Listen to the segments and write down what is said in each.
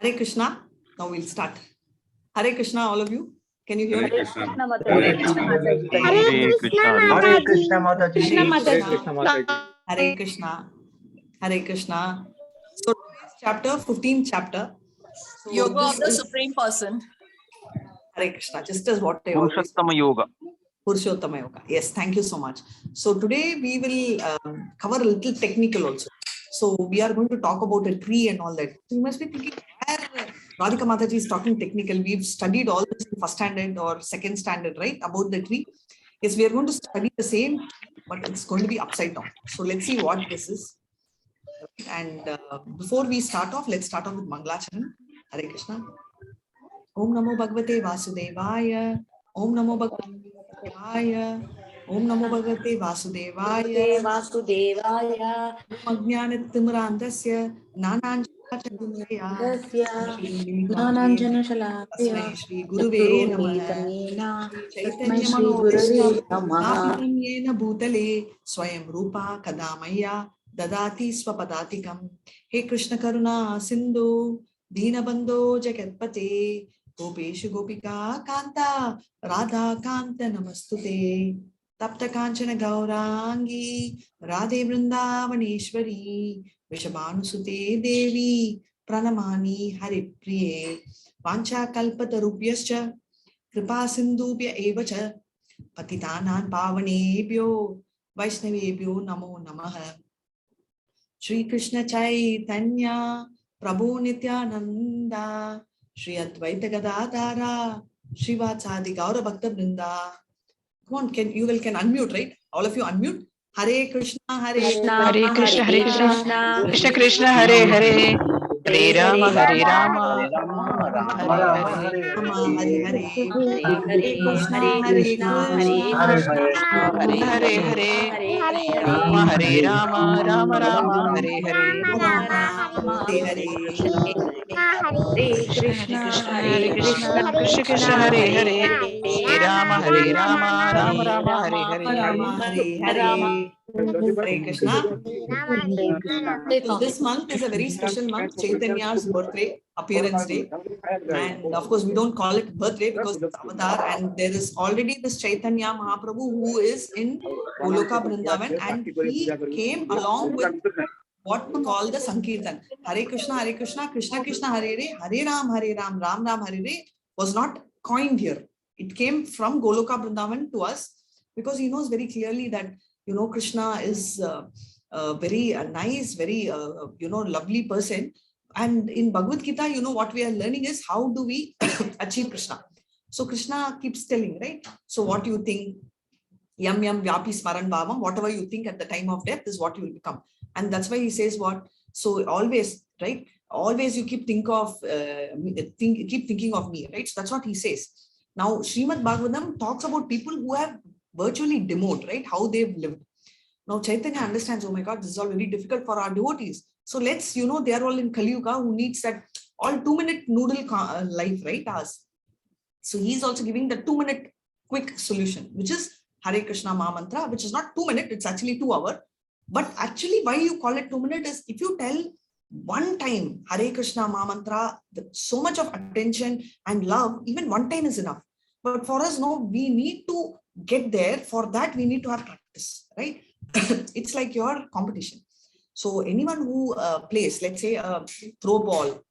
Hare Krishna. Now we'll start. Hare Krishna, all of you. Can you hear me? Hare Krishna. Hare Krishna. Hare Krishna. Hare Krishna Mataji. Hare Krishna. Hare Krishna. So today's chapter, 15th chapter. So Yoga this of the is Supreme Person. Hare Krishna, just as what I always Purusottama Yoga. Purusottama Yoga. Yes, thank you so much. So today we will cover a little technical also. So we are going to talk about a tree and all that. So you must be thinking, where Radhika Mataji is talking technical. We've studied all this in first standard or second standard, right? About the tree. Yes, we are going to study the same, but it's going to be upside down. So let's see what this is. And before we start off, let's start off with Mangalacharan. Hare Krishna. Om Namo Bhagavate Vasudevaya. Om Namo Bhagavate Vasudevaya. Om Namo Bhagavate Vasudevaya. Vasudevaya. Om Ajnanatimirandasya Nananjana Shalakya. Shri Guruve Namaha. Chaitanya Manobhishtam Sthapitam Yena Bhutale Swayam Rupa Kadamaya Dadati Swapadatikam. He Krishna Karuna Sindhu Deenabandho Jagatpate Gopeshu Gopika Kanta Radha Kanta Namastute Tapta Kanchana Gaurangi Radhe Vrindavaneshwari Vishabhanusute Devi Pranamani Haripriye Vancha Kalpatarubhyascha Kripa Sindhubhya Evacha Patitanan Pavanebhyo Vaishnavebhyo Namo Namaha. Shri Krishna Chaitanya Prabhu Nityananda Shri Advaita Gadadhara Shri Vatsadi Gaura Bhakta Vrinda. Come on, can unmute, right? All of you unmute. Hare Krishna, Hare Krishna, Hare Krishna, Hare Krishna, Krishna Krishna, Hare Hare, Hare Rama, Hare Rama, Rama Hare Hare, Rama, Hare Hare, Hare Krishna, Hare Hare Krishna, Krishna, Hare Hare, Rama Hare Rama, Rama Rama, Hare Hare, Rama, Hare Hare. Hare Krishna, Hare Krishna, Krishna Krishna, Hare Hare, Hare Rama, Hare Rama, Rama Rama, Hare Hare. Rama, Hare Hare. Hare Krishna. So this month is a very special month, Chaitanya's birthday, appearance day. And of course, we don't call it birthday because it's Avatar, and there is already this Chaitanya Mahaprabhu who is in Goloka Vrindavan, and he came along with what we call the Sankirtan. Hare Krishna, Krishna Krishna, Hare Hare, Hare Ram, Ram Ram, Hare Hare was not coined here. It came from Goloka Vrindavan to us because he knows very clearly that, you know, Krishna is a very nice, very, lovely person. And in Bhagavad Gita, you know, what we are learning is how do we achieve Krishna. So Krishna keeps telling, right? So what you think, yam yam vyapi smaran bhavam, whatever you think at the time of death is what you will become. And that's why he says what? So always, right? Always you keep thinking of me, right? So that's what he says. Now, Srimad Bhagavatam talks about people who have virtually demoed, right? How they've lived. Now, Chaitanya understands, oh my God, this is all very difficult for our devotees. So let's, you know, they are all in Kali Yuga who needs that all 2-minute noodle life, right? Us. So he's also giving the 2-minute quick solution, which is Hare Krishna Maha Mantra, which is not 2 minutes, it's actually 2 hours. But actually, why you call it 2 minutes is if you tell one time Hare Krishna Maha Mantra with so much of attention and love, even one time is enough. But for us, no, we need to get there. For that, we need to have practice, right? It's like your competition. So anyone who plays, let's say a throw ball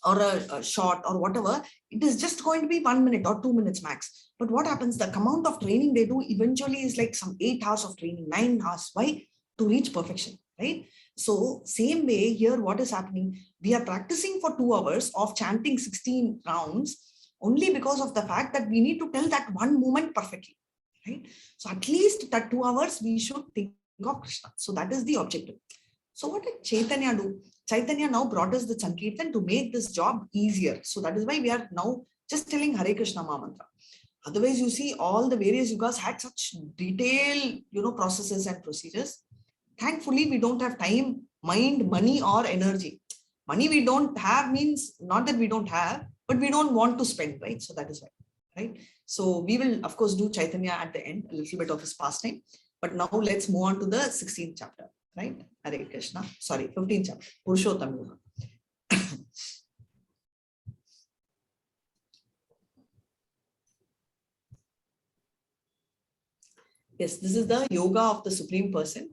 or a shot or whatever, it is just going to be 1 minute or 2 minutes max. But what happens, the amount of training they do eventually is like some 8 hours of training, 9 hours. Why? To reach perfection, right? So same way here, what is happening? We are practicing for 2 hours of chanting 16 rounds only because of the fact that we need to tell that one moment perfectly, right? So at least that 2 hours, we should think of Krishna. So that is the objective. So what did Chaitanya do? Chaitanya now brought us the Sankirtan to make this job easier. So that is why we are now just telling Hare Krishna Maha Mantra. Otherwise, you see, all the various yugas had such detailed, you know, processes and procedures. Thankfully, we don't have time, mind, money, or energy. Money we don't have means not that we don't have, but we don't want to spend, right? So that is why, right? So we will, of course, do Chaitanya at the end, a little bit of his pastime. But now let's move on to the 16th chapter, right? Hare Krishna. Sorry, 15th chapter, Purusottama. Yes, this is the yoga of the Supreme Person.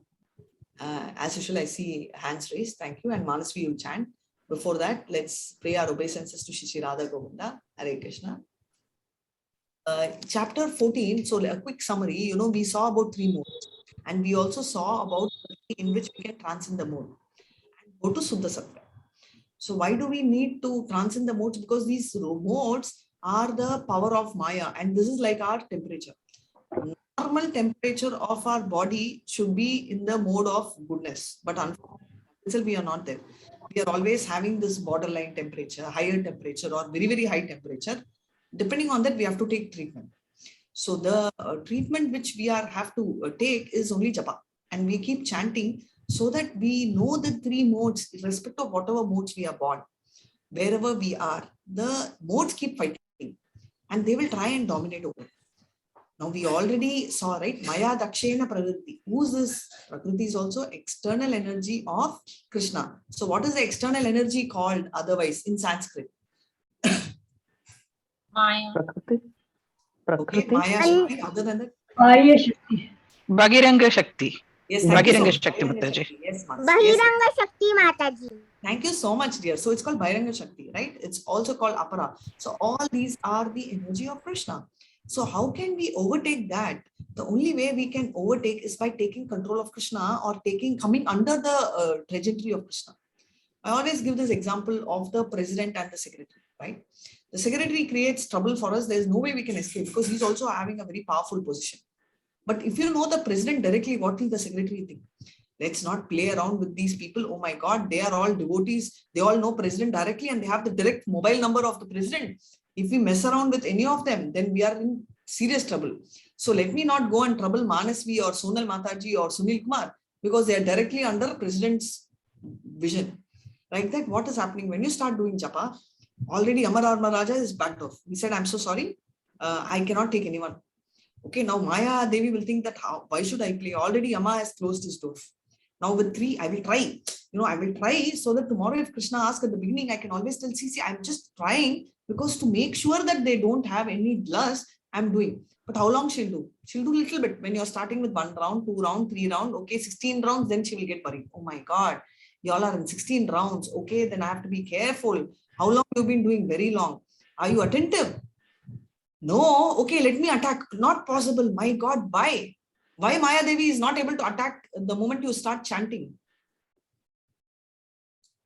As usual, I see hands raised. Thank you. And Manasvi, you chant. Before that, let's pray our obeisances to Shishi Radha Govinda. Hare Krishna. Chapter 14. So a quick summary. We saw about 3 modes. And we also saw about in which we can transcend the mode. And go to Suddha Sattva. So why do we need to transcend the modes? Because these modes are the power of Maya. And this is like our temperature. Normal temperature of our body should be in the mode of goodness, but unfortunately we are not there. We are always having this borderline temperature, higher temperature, or very, very high temperature. Depending on that, we have to take treatment. So the treatment which we have to take is only japa, and we keep chanting so that we know the 3 modes, irrespective of whatever modes we are born, wherever we are, the modes keep fighting, and they will try and dominate over. Now we already saw, right? Maya Dakshena Prakriti. Who's this? Prakriti is also external energy of Krishna. So what is the external energy called otherwise in Sanskrit? Maya. Okay, Maya Shakti. Other than that? Maya Shakti. Bhagiranga Shakti. Yes, thank you so Bhagiranga much. Shakti, Mataji. Yes, Bahiranga Shakti Mataji. Thank you so much, dear. So it's called Bhairanga Shakti, right? It's also called Apara. So all these are the energy of Krishna. So how can we overtake that? The only way we can overtake is by taking control of Krishna or coming under the trajectory of Krishna. I always give this example of the president and the secretary, right? The secretary creates trouble for us. There's no way we can escape because he's also having a very powerful position. But if you know the president directly, what will the secretary think? Let's not play around with these people. Oh my God, they are all devotees. They all know president directly and they have the direct mobile number of the president. If we mess around with any of them, then we are in serious trouble. So let me not go and trouble Manasvi or Sonal Mataji or Sunil Kumar because they are directly under president's vision. Like that, what is happening when you start doing japa? Already Amar Raja is backed off. He said, I'm so sorry. I cannot take anyone. Okay, now Maya Devi will think that why should I play? Already Yama has closed his door. Now with 3, I will try. I will try so that tomorrow if Krishna asks at the beginning, I can always tell, see, I'm just trying because to make sure that they don't have any lust, I'm doing. But how long she'll do? She'll do a little bit. When you're starting with 1 round, 2 round, 3 round, okay, 16 rounds, then she will get worried. Oh my God, y'all are in 16 rounds. Okay, then I have to be careful. How long you've been doing? Very long. Are you attentive? No, okay, let me attack. Not possible. My God, why? Why Maya Devi is not able to attack the moment you start chanting?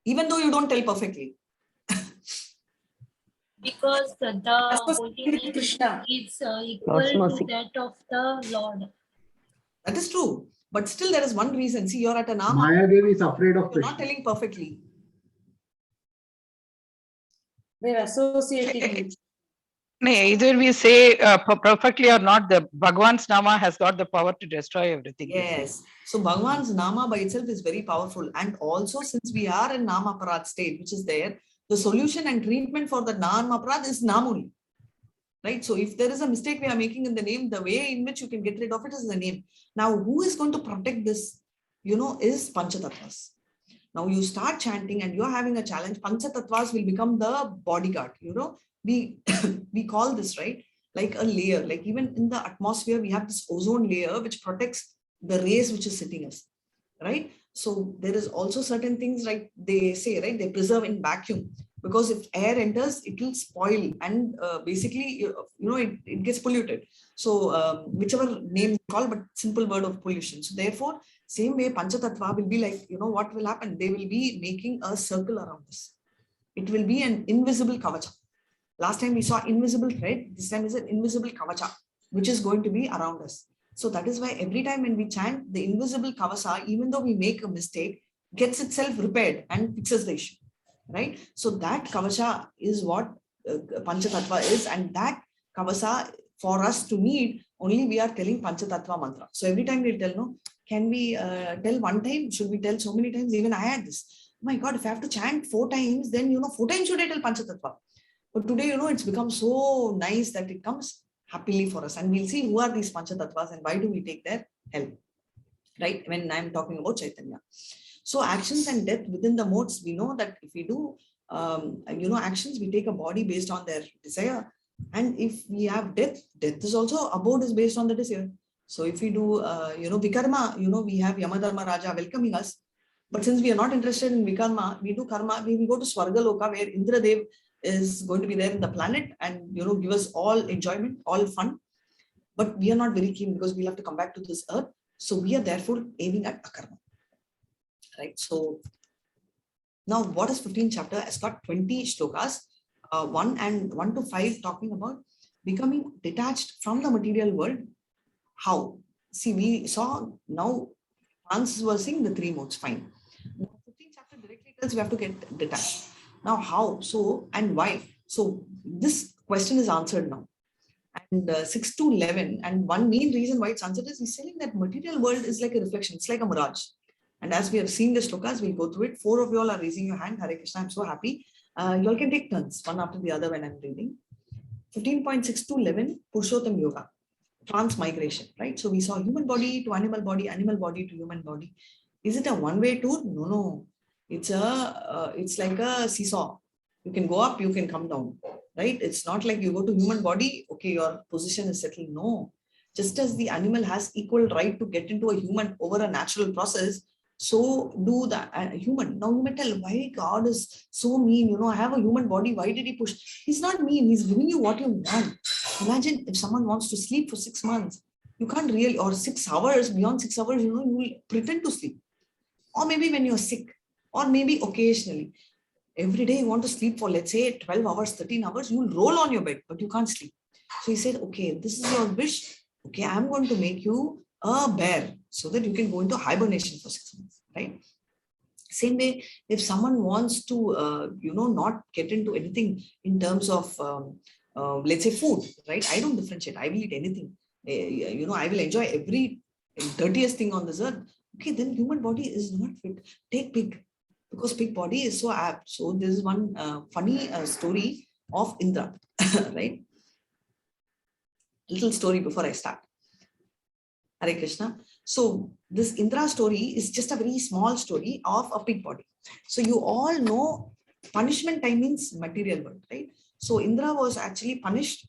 Even though you don't tell perfectly. Because the holy name Krishna. is equal to that of the Lord. That is true. But still there is one reason. See, you're at a Nama. Maya Devi is afraid of You're Krishna. not telling perfectly. They're associating with. Either we say perfectly or not, the Bhagwan's Nama has got the power to destroy everything. Yes. So Bhagwan's Nama by itself is very powerful. And also since we are in Nama Parad state, which is there, the solution and treatment for the Nama Parad is Nam only. Right? So if there is a mistake we are making in the name, the way in which you can get rid of it is the name. Now, who is going to protect this, is Panchatatvas. Now you start chanting and you're having a challenge. Panchatatvas will become the bodyguard, we call this, right? Like a layer, like even in the atmosphere, we have this ozone layer, which protects the rays, which is hitting us, right? So there is also certain things like they say, right? They preserve in vacuum because if air enters, it will spoil and basically, it gets polluted. So whichever name you call, but simple word of pollution. So therefore, same way Panchatattva will be like, what will happen? They will be making a circle around us. It will be an invisible kavacha. Last time we saw invisible thread. This time is an invisible kavacha, which is going to be around us. So that is why every time when we chant, the invisible kavacha, even though we make a mistake, gets itself repaired and fixes the issue, right? So that kavacha is what Panchatattva is, and that kavacha for us to need, only we are telling Panchatattva mantra. So every time we tell, no, can we tell one time? Should we tell so many times? Even I had this. Oh my God, if I have to chant 4 times, then 4 times should I tell Panchatattva? But today, it's become so nice that it comes happily for us. And we'll see who are these Panchatattvas and why do we take their help, right? When I'm talking about Chaitanya. So actions and death within the modes, we know that if we do, actions, we take a body based on their desire. And if we have death, death is also, abode is based on the desire. So if we do, Vikarma, we have Yamadharma Raja welcoming us. But since we are not interested in Vikarma, we do Karma, we will go to Swargaloka where Indradev is going to be there in the planet and, give us all enjoyment, all fun. But we are not very keen because we'll have to come back to this earth. So we are therefore aiming at Akarma. Right? So now what is 15th chapter? Has got 20 shlokas, 1 to 5 talking about becoming detached from the material world. How? See, we saw now Hans was saying the 3 modes, fine. Now, 15th chapter directly tells we have to get detached. Now how? So and why? So this question is answered now. And 6 to 11, and one main reason why it's answered is he's saying that material world is like a reflection, it's like a mirage. And as we have seen the shlokas, we'll go through it. 4 of you all are raising your hand. Hare Krishna, I'm so happy. You all can take turns, one after the other when I'm reading. 15.6 to 11, Purusottama Yoga, Transmigration, right? So we saw human body to animal body to human body. Is it a one-way tour? No. It's like a seesaw. You can go up, you can come down, right? It's not like you go to human body, okay, your position is settled. No. Just as the animal has equal right to get into a human over a natural process, so do the human. Now you may tell, why God is so mean? I have a human body. Why did he push? He's not mean. He's giving you what you want. Imagine if someone wants to sleep for 6 months, you can't really, or 6 hours, beyond 6 hours, you will pretend to sleep. Or maybe when you're sick, or maybe occasionally. Every day you want to sleep for, let's say, 12 hours, 13 hours, you will roll on your bed, but you can't sleep. So he said, okay, this is your wish. Okay, I'm going to make you a bear so that you can go into hibernation for 6 months, right? Same way, if someone wants to, not get into anything in terms of, let's say, food, right? I don't differentiate. I will eat anything. I will enjoy every dirtiest thing on this earth. Okay, then human body is not fit. Take pig, because pig body is so apt. So this is one funny story of Indra, right? Little story before I start. Hare Krishna. So this Indra story is just a very small story of a pig body. So you all know punishment time means material world, right? So Indra was actually punished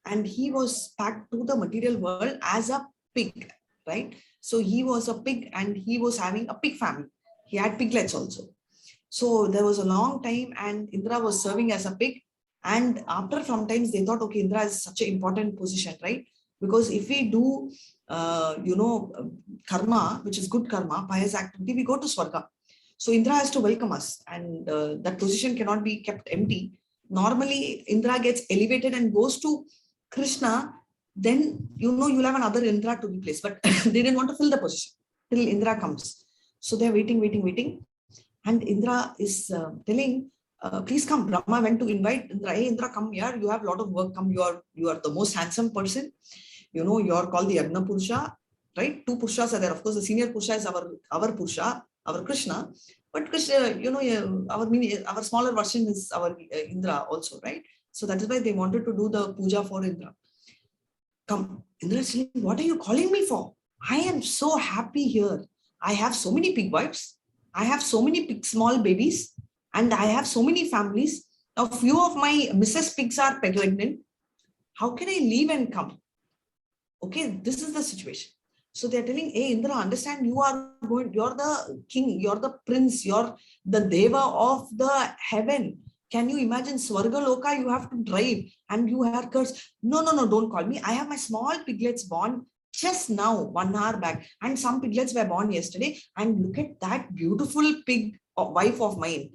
and he was packed to the material world as a pig, right? So he was a pig and he was having a pig family. He had piglets also. So there was a long time and Indra was serving as a pig. And after some times they thought, okay, Indra is such an important position, right? Because if we do, karma, which is good karma, pious activity, we go to Swarga. So Indra has to welcome us and that position cannot be kept empty. Normally, Indra gets elevated and goes to Krishna, then, you'll have another Indra to replace. But they didn't want to fill the position till Indra comes. So they're waiting. And Indra is telling, please come. Brahma went to invite Indra. Hey, Indra, come here. You have a lot of work. Come. You are the most handsome person. You are called the Yagna Purusha, right? 2 Purushas are there. Of course, the senior Purusha is our Purusha, our Krishna. But Krishna, our smaller version is our Indra also, right? So that is why they wanted to do the puja for Indra. Come. Indra is saying, what are you calling me for? I am so happy here. I have so many pig wives. I have so many pig small babies. And I have so many families. A few of my Mrs. Pigs are pregnant. How can I leave and come? Okay, this is the situation. So they're telling, hey, Indra, understand you're the king, you're the prince, you're the deva of the heaven. Can you imagine Swarga Loka, you have to drive and you are cursed. No, don't call me. I have my small piglets born just now, 1 hour back. And some piglets were born yesterday. And look at that beautiful pig wife of mine.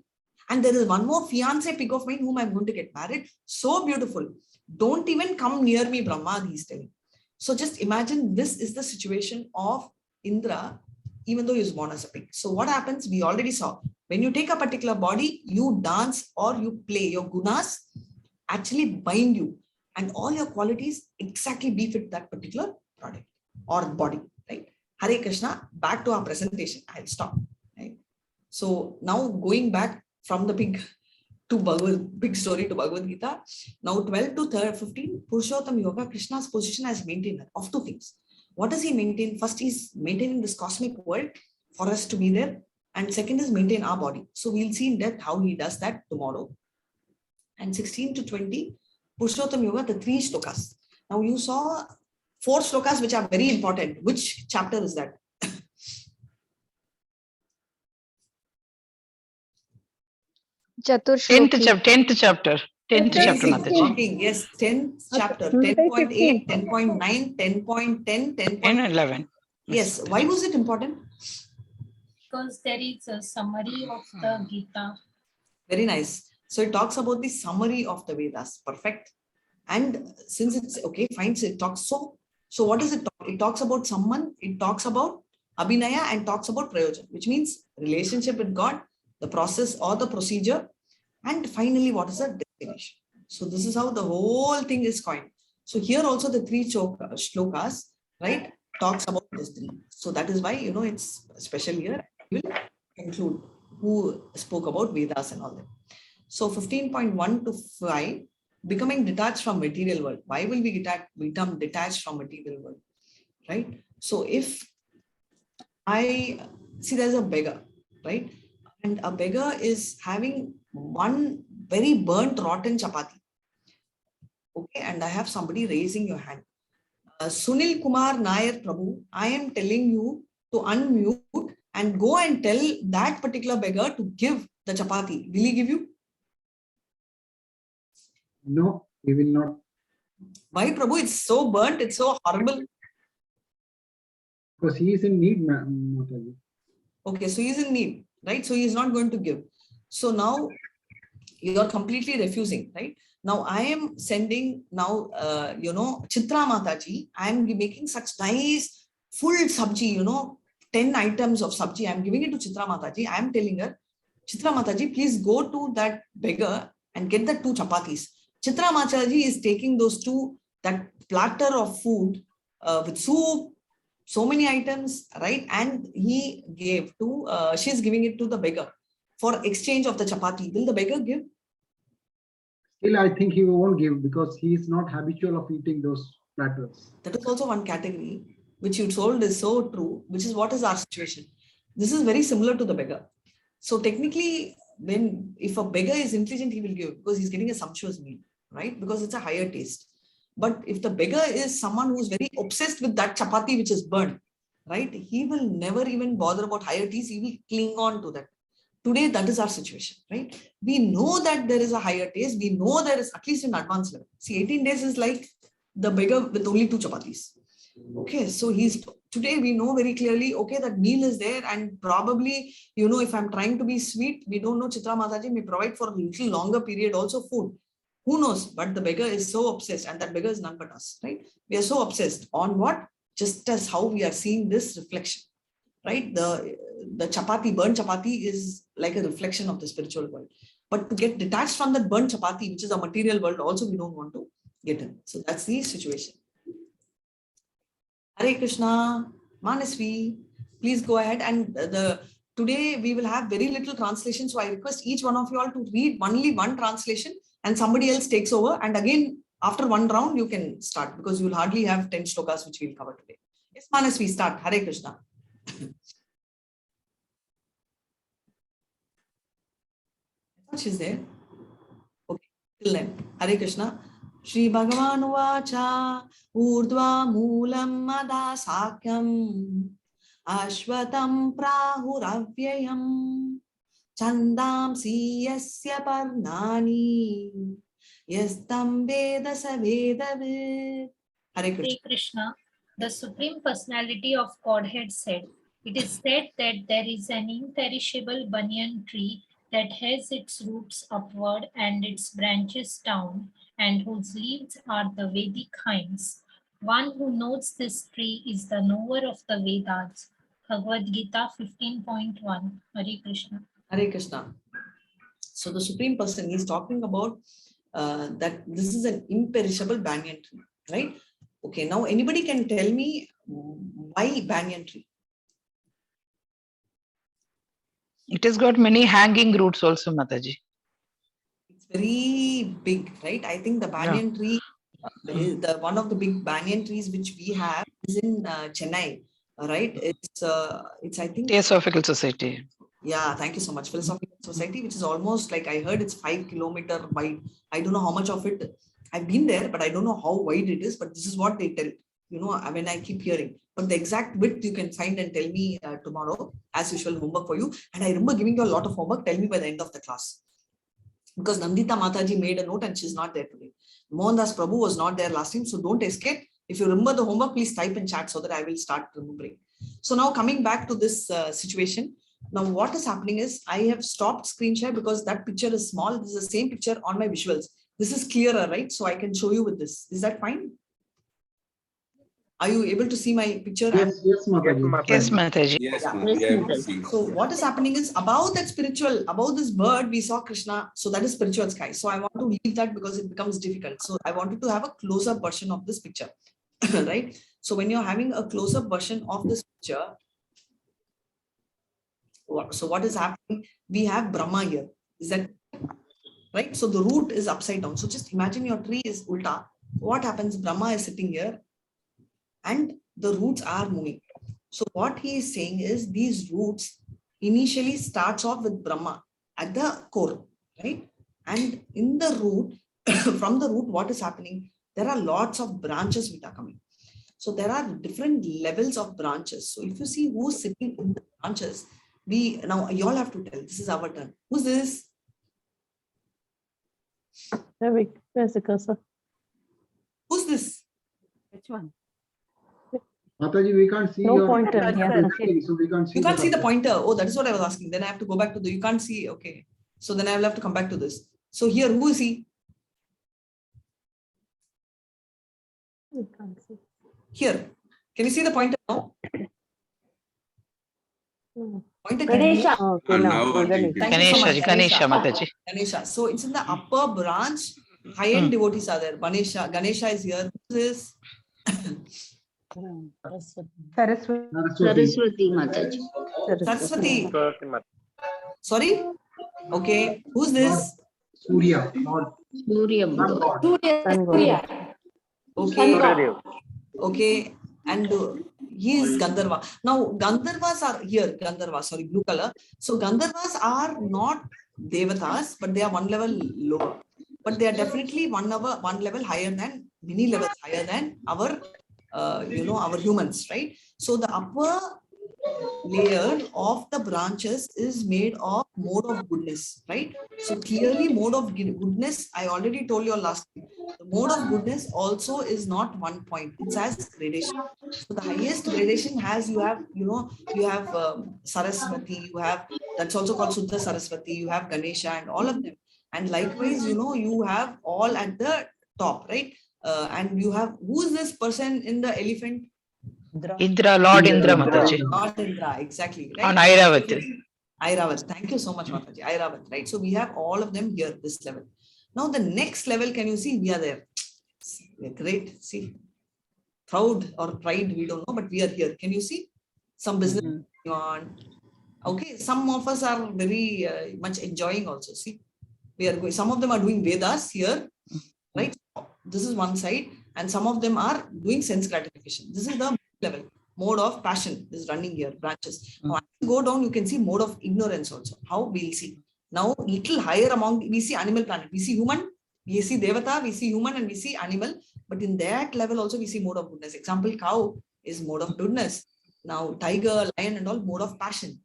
And there is one more fiance pig of mine whom I'm going to get married. So beautiful. Don't even come near me, Brahma, he's telling. So just imagine this is the situation of Indra, even though he was born as a pig. So what happens? We already saw. When you take a particular body, you dance or you play. Your gunas actually bind you. And all your qualities exactly befit that particular product or body, right? Hare Krishna, back to our presentation. I'll stop, right? So now going back from the pig story to Bhagavad Gita. Now 12 to 15, Purusottama Yoga, Krishna's position as maintainer of 2 things. What does he maintain? First, he's maintaining this cosmic world for us to be there. And second is maintain our body. So we'll see in depth how he does that tomorrow. And 16 to 20, Purusottama Yoga, the 3 shlokas. Now you saw 4 slokas which are very important. Which chapter is that? Tenth chapter. 10th chapter, Mataji. Yes, 10th chapter. 10.8, 10.9, 10.10, 10. And 11. Yes. Why was it important? Because there is a summary of the Gita. Very nice. So it talks about the summary of the Vedas. Perfect. And since it's okay, fine. So it talks so what does it talk? It talks about someone, it talks about Abhinaya and talks about Prayojan, which means relationship with God, the process or the procedure, and finally, what is the destination? So this is how the whole thing is coined. So here also the 3 shlokas, right, talks about this 3. So that is why, it's special here. We will include who spoke about Vedas and all that. So 15.1 to 5, becoming detached from material world. Why will we become detached from material world, right? So if I see there's a beggar, right? And a beggar is having one very burnt, rotten chapati. Okay, and I have somebody raising your hand. Sunil Kumar Nair Prabhu, I am telling you to unmute and go and tell that particular beggar to give the chapati. Will he give you? No, he will not. Why, Prabhu? It's so burnt, it's so horrible. Because he is in need, Mataji. Okay, so he is in need, right? So he is not going to give. So now you are completely refusing, right? Now I am sending now, Chitra Mataji, I am making such nice full sabji, 10 items of sabji. I am giving it to Chitra Mataji. I am telling her, Chitra Mataji, please go to that beggar and get the 2 chapatis. Chitra Mataji is taking those 2, that platter of food with soup, so many items, right? And he gave to, she's giving it to the beggar for exchange of the chapati. Will the beggar give? Still, I think he won't give because he is not habitual of eating those platters. That is also one category which you told is so true, which is what is our situation. This is very similar to the beggar. So technically, if a beggar is intelligent, he will give because he's getting a sumptuous meal, right? Because it's a higher taste. But if the beggar is someone who's very obsessed with that chapati which is burnt, right? He will never even bother about higher taste. He will cling on to that. Today, that is our situation, right? We know that there is a higher taste. We know there is, at least in advanced level. See, 18 days is like the beggar with only 2 chapatis. Okay, so today we know very clearly, okay, that meal is there, and probably, if I'm trying to be sweet, we don't know, Chitra Mataji may provide for a little longer period also food. Who knows? But the beggar is so obsessed, and that beggar is none but us, right? We are so obsessed on what? Just as how we are seeing this reflection, right? The chapati, burnt chapati is like a reflection of the spiritual world. But to get detached from that burnt chapati, which is a material world, also we don't want to get in. So that's the situation. Hare Krishna, Manasvi, please go ahead. And today we will have very little translation. So I request each one of you all to read only one translation and somebody else takes over. And again, after one round, you can start because you will hardly have 10 shlokas, which we'll cover today. Yes, Manasvi, start. Hare Krishna. She's there. Okay, till then. Hare Krishna. Shri Bhagavan Vacha Urdhva Moolam Mada Sakyam Ashvatam Prahuravyayam Chandam Siyasya Parnani Yastam Veda Savedavid. Hare Krishna. Hare Krishna. The Supreme Personality of Godhead said, it is said that there is an imperishable banyan tree that has its roots upward and its branches down, and whose leaves are the Vedic hymns. One who knows this tree is the knower of the Vedas. Bhagavad Gita 15.1. Hare Krishna. Hare Krishna. So the Supreme Person is talking about that this is an imperishable banyan tree, right? Okay, now anybody can tell me why banyan tree? It has got many hanging roots also, Mataji. It's very big, right? I think the banyan tree, one of the big banyan trees which we have is in Chennai, right? It's I think Theosophical Society. Yeah, thank you so much. Philosophical Society, which is almost like, I heard it's 5 kilometers wide. I don't know how much of it I've been there, but I don't know how wide it is. But this is what they tell. when I keep hearing. But the exact width you can find and tell me tomorrow, as usual, homework for you. And I remember giving you a lot of homework. Tell me by the end of the class. Because Nandita Mataji made a note and she's not there today. Mohandas Prabhu was not there last time, so don't escape. If you remember the homework, please type in chat so that I will start remembering. So now coming back to this situation. Now what is happening is I have stopped screen share because that picture is small. This is the same picture on my visuals. This is clearer, right? So I can show you with this. Is that fine? Are you able to see my picture? Yes, Mataji. Yes, Mataji. Yes, Yeah. ma'am. Yeah, able to see. So what is happening is above that spiritual, above this bird, we saw Krishna. So that is spiritual sky. So I want to leave that because it becomes difficult. So I wanted to have a close-up version of this picture, right? So when you're having a close-up version of this picture, so what is happening? We have Brahma here. Is that right? So the root is upside down. So just imagine your tree is ulta. What happens? Brahma is sitting here and the roots are moving. So what he is saying is these roots initially starts off with Brahma at the core, right? And in the root, from the root, what is happening? There are lots of branches which are coming. So there are different levels of branches. So if you see who's sitting in the branches, now you all have to tell. This is our turn. Who's this? Where's the cursor? Who's this? Which one? Mataji, we can't see No your pointer. screen, so we can't see. You can't see the pointer. Oh, that is what I was asking. Then I have to go back to you can't see. Okay. So then I will have to come back to this. So here, who is he? We can't see. Here. Can you see the pointer now? No. Pointer. Ganesha. Okay, And now. now Thank you so much, Ganesha, Mataji. Ganesha. So it's in the upper branch. High-end devotees are there. Ganesha is here. Who is this? Saraswati Mataji. Saraswati. Sorry? Okay. Who's this? Surya, not Surya. Okay. Okay. And he is Gandharva. Now, Gandharvas are here. Gandharva, sorry, blue color. So Gandharvas are not Devatas, but they are one level lower. But they are definitely one level higher than, many levels higher than our our humans, right? So the upper layer of the branches is made of mode of goodness, right? So clearly mode of goodness, I already told you last time, the mode of goodness also is not one point, it's as gradation. So the highest gradation has, you have Saraswati, you have, that's also called Suddha Saraswati, you have Ganesha and all of them. And likewise, you have all at the top, right? And you have, who is this person in the elephant? Indra, Lord Indra, Mataji. Lord Indra, exactly. Right? On Airavat. Airavat. Thank you so much, Mataji. Airavat, right? So we have all of them here, this level. Now the next level, can you see? We are there. We're great. See, proud or pride, we don't know, but we are here. Can you see? Some business going on. Okay, some of us are very much enjoying also. See, we are going. Some of them are doing Vedas here, right? This is one side, and some of them are doing sense gratification. This is the level. Mode of passion is running here, branches. Now, as you go down, you can see mode of ignorance also. How? We'll see. Now, little higher among, we see animal planet. We see human, we see Devata, we see human, and we see animal. But in that level also, we see mode of goodness. Example, cow is mode of goodness. Now, tiger, lion, and all mode of passion.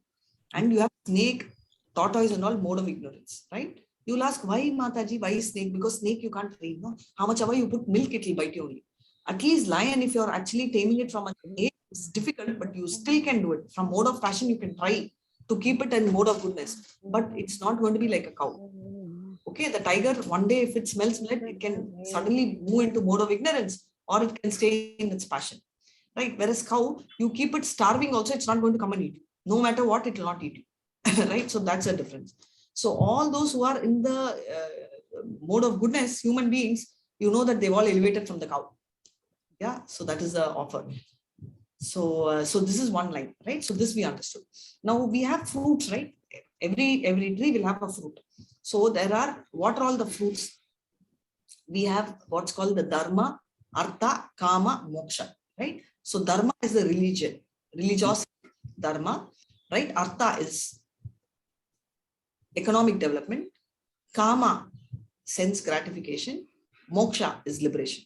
And you have snake, tortoise, and all mode of ignorance, right? You'll ask, why Mataji, why snake? Because snake you can't train, no? How much ever you put milk, it will bite you only. At least lion, if you're actually taming it from a age, it's difficult, but you still can do it. From mode of passion, you can try to keep it in mode of goodness, but it's not going to be like a cow. Okay, the tiger, one day if it smells blood, it can suddenly move into mode of ignorance, or it can stay in its passion, right? Whereas cow, you keep it starving also, it's not going to come and eat you. No matter what, it will not eat you, right? So that's a difference. So all those who are in the mode of goodness, human beings, you know that they've all elevated from the cow. Yeah, so that is the offer. So, so this is one line, right? So this we understood. Now we have fruits, right? Every tree will have a fruit. So there are, what are all the fruits? We have what's called the dharma, artha, kama, moksha, right? So dharma is the religion, religious dharma, right? Artha is economic development, kama, sense gratification, moksha is liberation,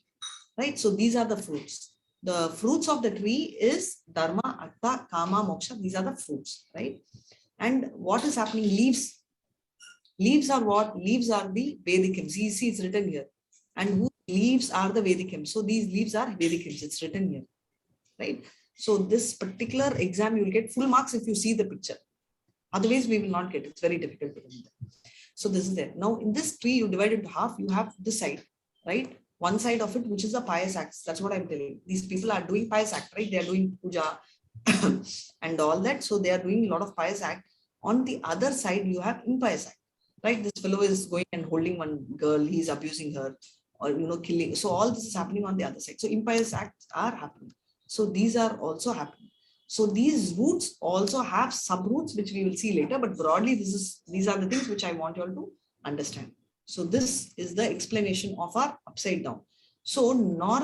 right? So these are the fruits. The fruits of the tree is dharma, artha, kama, moksha. These are the fruits, right? And what is happening? Leaves. Leaves are what? Leaves are the Vedic hymns. See, it's written here. And whose leaves are the Vedic hymns? So these leaves are Vedic hymns. It's written here, right? So this particular exam, you will get full marks if you see the picture. Otherwise, we will not get it. It's very difficult to remember. So this is there. Now, in this tree, you divide into half. You have this side, right? One side of it, which is a pious act. That's what I'm telling you. These people are doing pious act, right? They are doing puja and all that. So they are doing a lot of pious act. On the other side, you have impious act, right? This fellow is going and holding one girl. He's abusing her, or killing. So all this is happening on the other side. So impious acts are happening. So these are also happening. So these roots also have subroots, which we will see later. But broadly, these are the things which I want you all to understand. So this is the explanation of our upside down. So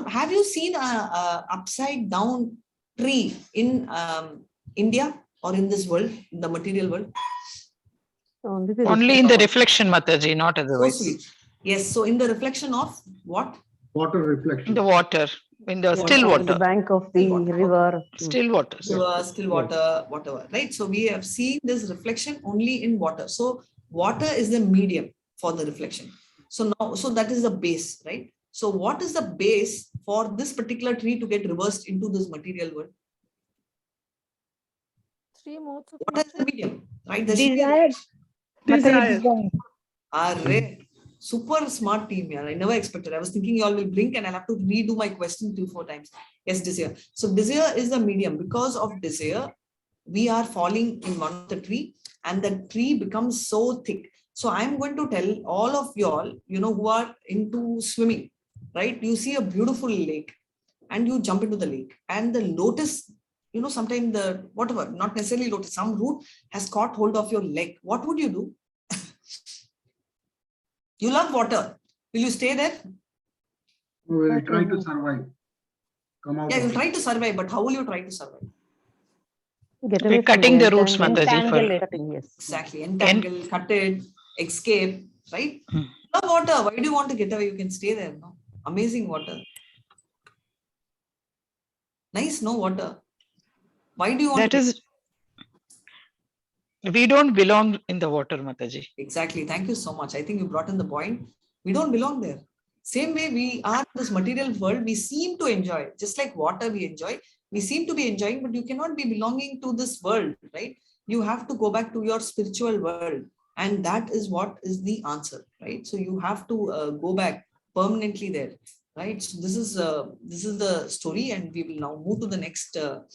have you seen a upside down tree in India or in this world, in the material world? Only in the reflection, Mataji, not So otherwise. sweet. Yes. So in the reflection of what? Water In reflection. the water, in the Water. still On water. the bank of the Still water. river. Still water. Still water, whatever, right? So we have seen this reflection only in water. So water is the medium for the reflection. So now, so that is the base, right? So what is the base for this particular tree to get reversed into this material world? What is the medium, right? The Desire. Desire. Super smart team, yeah. I never expected. I was thinking you all will blink and I'll have to redo my question 3-4 times. Yes, desire. So desire is the medium. Because of desire, we are falling in one of the tree and the tree becomes so thick. So I'm going to tell all of you all, who are into swimming, right? You see a beautiful lake and you jump into the lake and the lotus, sometimes the, whatever, not necessarily lotus, some root has caught hold of your leg. What would you do? You love water. Will you stay there? We will try to survive. Come out. Yeah, you'll try to survive, but how will you try to survive? We're cutting the roots, Mataji. Yes. Exactly. Entangle, cut it, escape, right? Love water. Why do you want to get away? You can stay there. No? Amazing water. Nice, no water. Why do you want That is, we don't belong in the water, Mataji. Exactly. Thank you so much. I think you brought in the point. We don't belong there. Same way we are in this material world, we seem to enjoy, just like water we enjoy. We seem to be enjoying, but you cannot be belonging to this world, right? You have to go back to your spiritual world. And that is what is the answer, right? So you have to go back permanently there, right? So this is the story, and we will now move to the next chapter.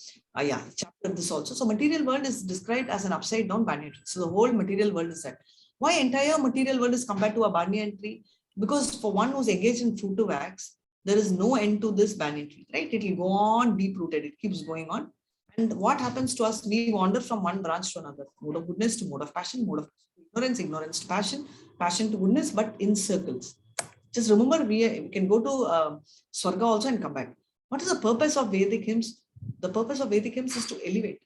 This also. So material world is described as an upside down banyan tree. So the whole material world is that. Why entire material world is compared to a banyan tree? Because for one who's engaged in fruitive acts, there is no end to this banyan tree, right? It will go on deep rooted. It keeps going on. And what happens to us? We wander from one branch to another, mode of goodness to mode of passion, mode of ignorance, ignorance to passion, passion to goodness, but in circles. Just remember, we can go to Swarga also and come back. What is the purpose of Vedic hymns? The purpose of Vedic hymns is to elevate.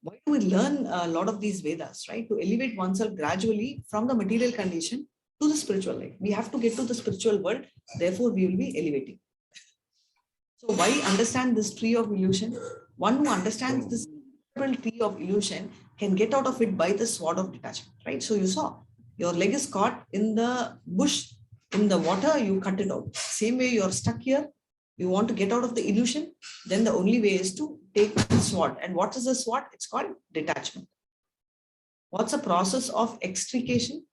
Why do we learn a lot of these Vedas, right? To elevate oneself gradually from the material condition to the spiritual life. We have to get to the spiritual world. Therefore, we will be elevating. So why understand this tree of illusion? One who understands this tree of illusion can get out of it by the sword of detachment, right? So you saw your leg is caught in the bush, in the water, you cut it out. Same way you're stuck here. You want to get out of the illusion, then the only way is to take the sword. And what is the sword? It's called detachment. What's the process of extrication?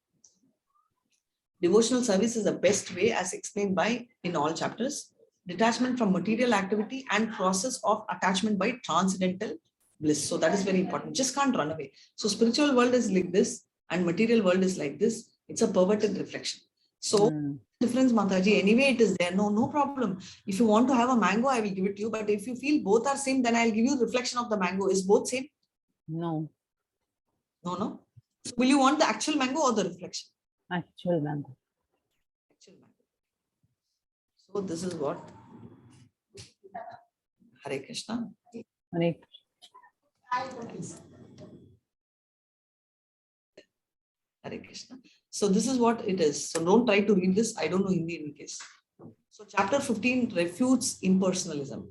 Devotional service is the best way, as explained by in all chapters. Detachment from material activity and process of attachment by transcendental bliss. So that is very important. Just can't run away. So spiritual world is like this and material world is like this. It's a perverted reflection. So difference, Mataji, anyway it is there. No problem. If you want to have a mango, I will give it to you. But if you feel both are same, then I'll give you reflection of the mango. Is both same? No. No. So will you want the actual mango or the reflection? Actual mango. Actual mango. So this is what Hare Krishna. Hare Hare Krishna. So this is what it is. So don't try to read this. I don't know Hindi in case. So chapter 15 refutes impersonalism.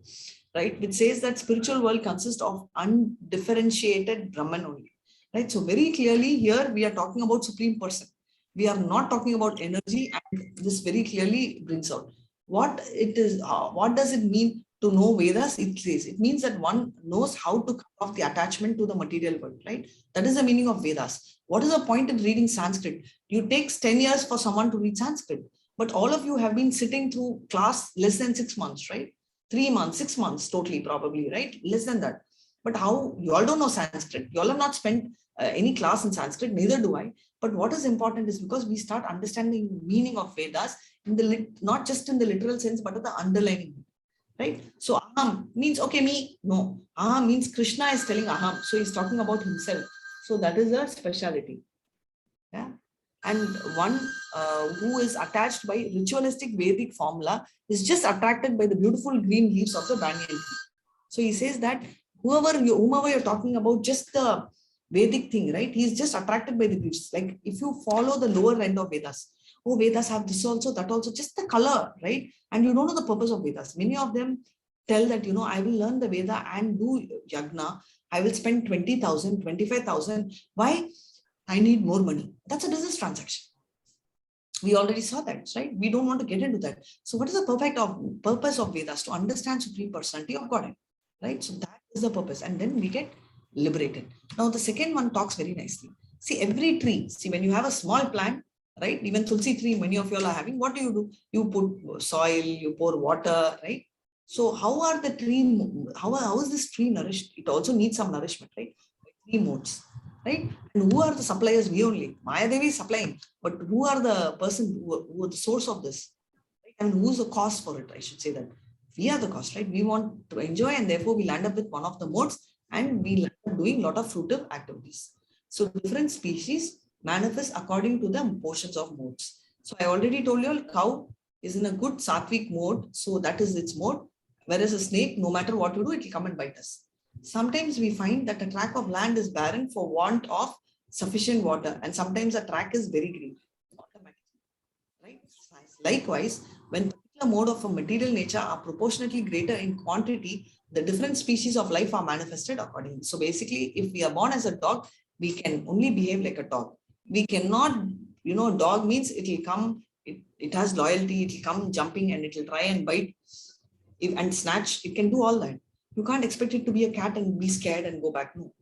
right? Which says that spiritual world consists of undifferentiated Brahman only, right? So very clearly here we are talking about Supreme Person. We are not talking about energy, and this very clearly brings out what it is. What does it mean to know Vedas? It says it means that one knows how to cut off the attachment to the material world, right? That is the meaning of Vedas. What is the point in reading Sanskrit? It takes 10 years for someone to read Sanskrit, but all of you have been sitting through class less than 6 months, right? 3 months, 6 months, totally probably, right? Less than that. But how you all don't know Sanskrit? You all have not spent any class in Sanskrit, neither do I. But what is important is because we start understanding the meaning of Vedas in the not just in the literal sense, but in the underlying, right? So aham means okay, me. No, aham means Krishna is telling aham, so he's talking about himself. So that is a speciality. Yeah. And one who is attached by ritualistic Vedic formula is just attracted by the beautiful green leaves of the banyan tree. So he says that whomever you're talking about, just the Vedic thing, right? He's just attracted by the leaves. Like if you follow the lower end of Vedas, oh, Vedas have this also, that also, just the color, right? And you don't know the purpose of Vedas. Many of them tell that, I will learn the Veda and do yagna. I will spend 20,000, 25,000. Why? I need more money. That's a business transaction. We already saw that, right? We don't want to get into that. So what is the purpose of Vedas? To understand Supreme Personality of Godhead, right? So that is the purpose. And then we get liberated. Now the second one talks very nicely. See, every tree, when you have a small plant, right? Even Tulsi tree, many of you all are having, what do? You put soil, you pour water, right? So how are the tree, how is this tree nourished? It also needs some nourishment, right? 3 modes. Right? And who are the suppliers? We only. Maya Devi is supplying. But who are the person who are the source of this? Right? And who's the cause for it? I should say that. We are the cause, right? We want to enjoy, and therefore we land up with one of the modes, and we land up doing a lot of fruitive activities. So different species manifest according to the portions of modes. So I already told you all, cow is in a good sattvic mode. So that is its mode. Whereas a snake, no matter what you do, it will come and bite us. Sometimes we find that a tract of land is barren for want of sufficient water, and sometimes a tract is very green. Right? Likewise, when particular mode of a material nature are proportionately greater in quantity, the different species of life are manifested accordingly. So basically, if we are born as a dog, we can only behave like a dog. We cannot, dog means it will come, it has loyalty, it will come jumping and it will try and bite and snatch. It can do all that. You can't expect it to be a cat and be scared and go back. No,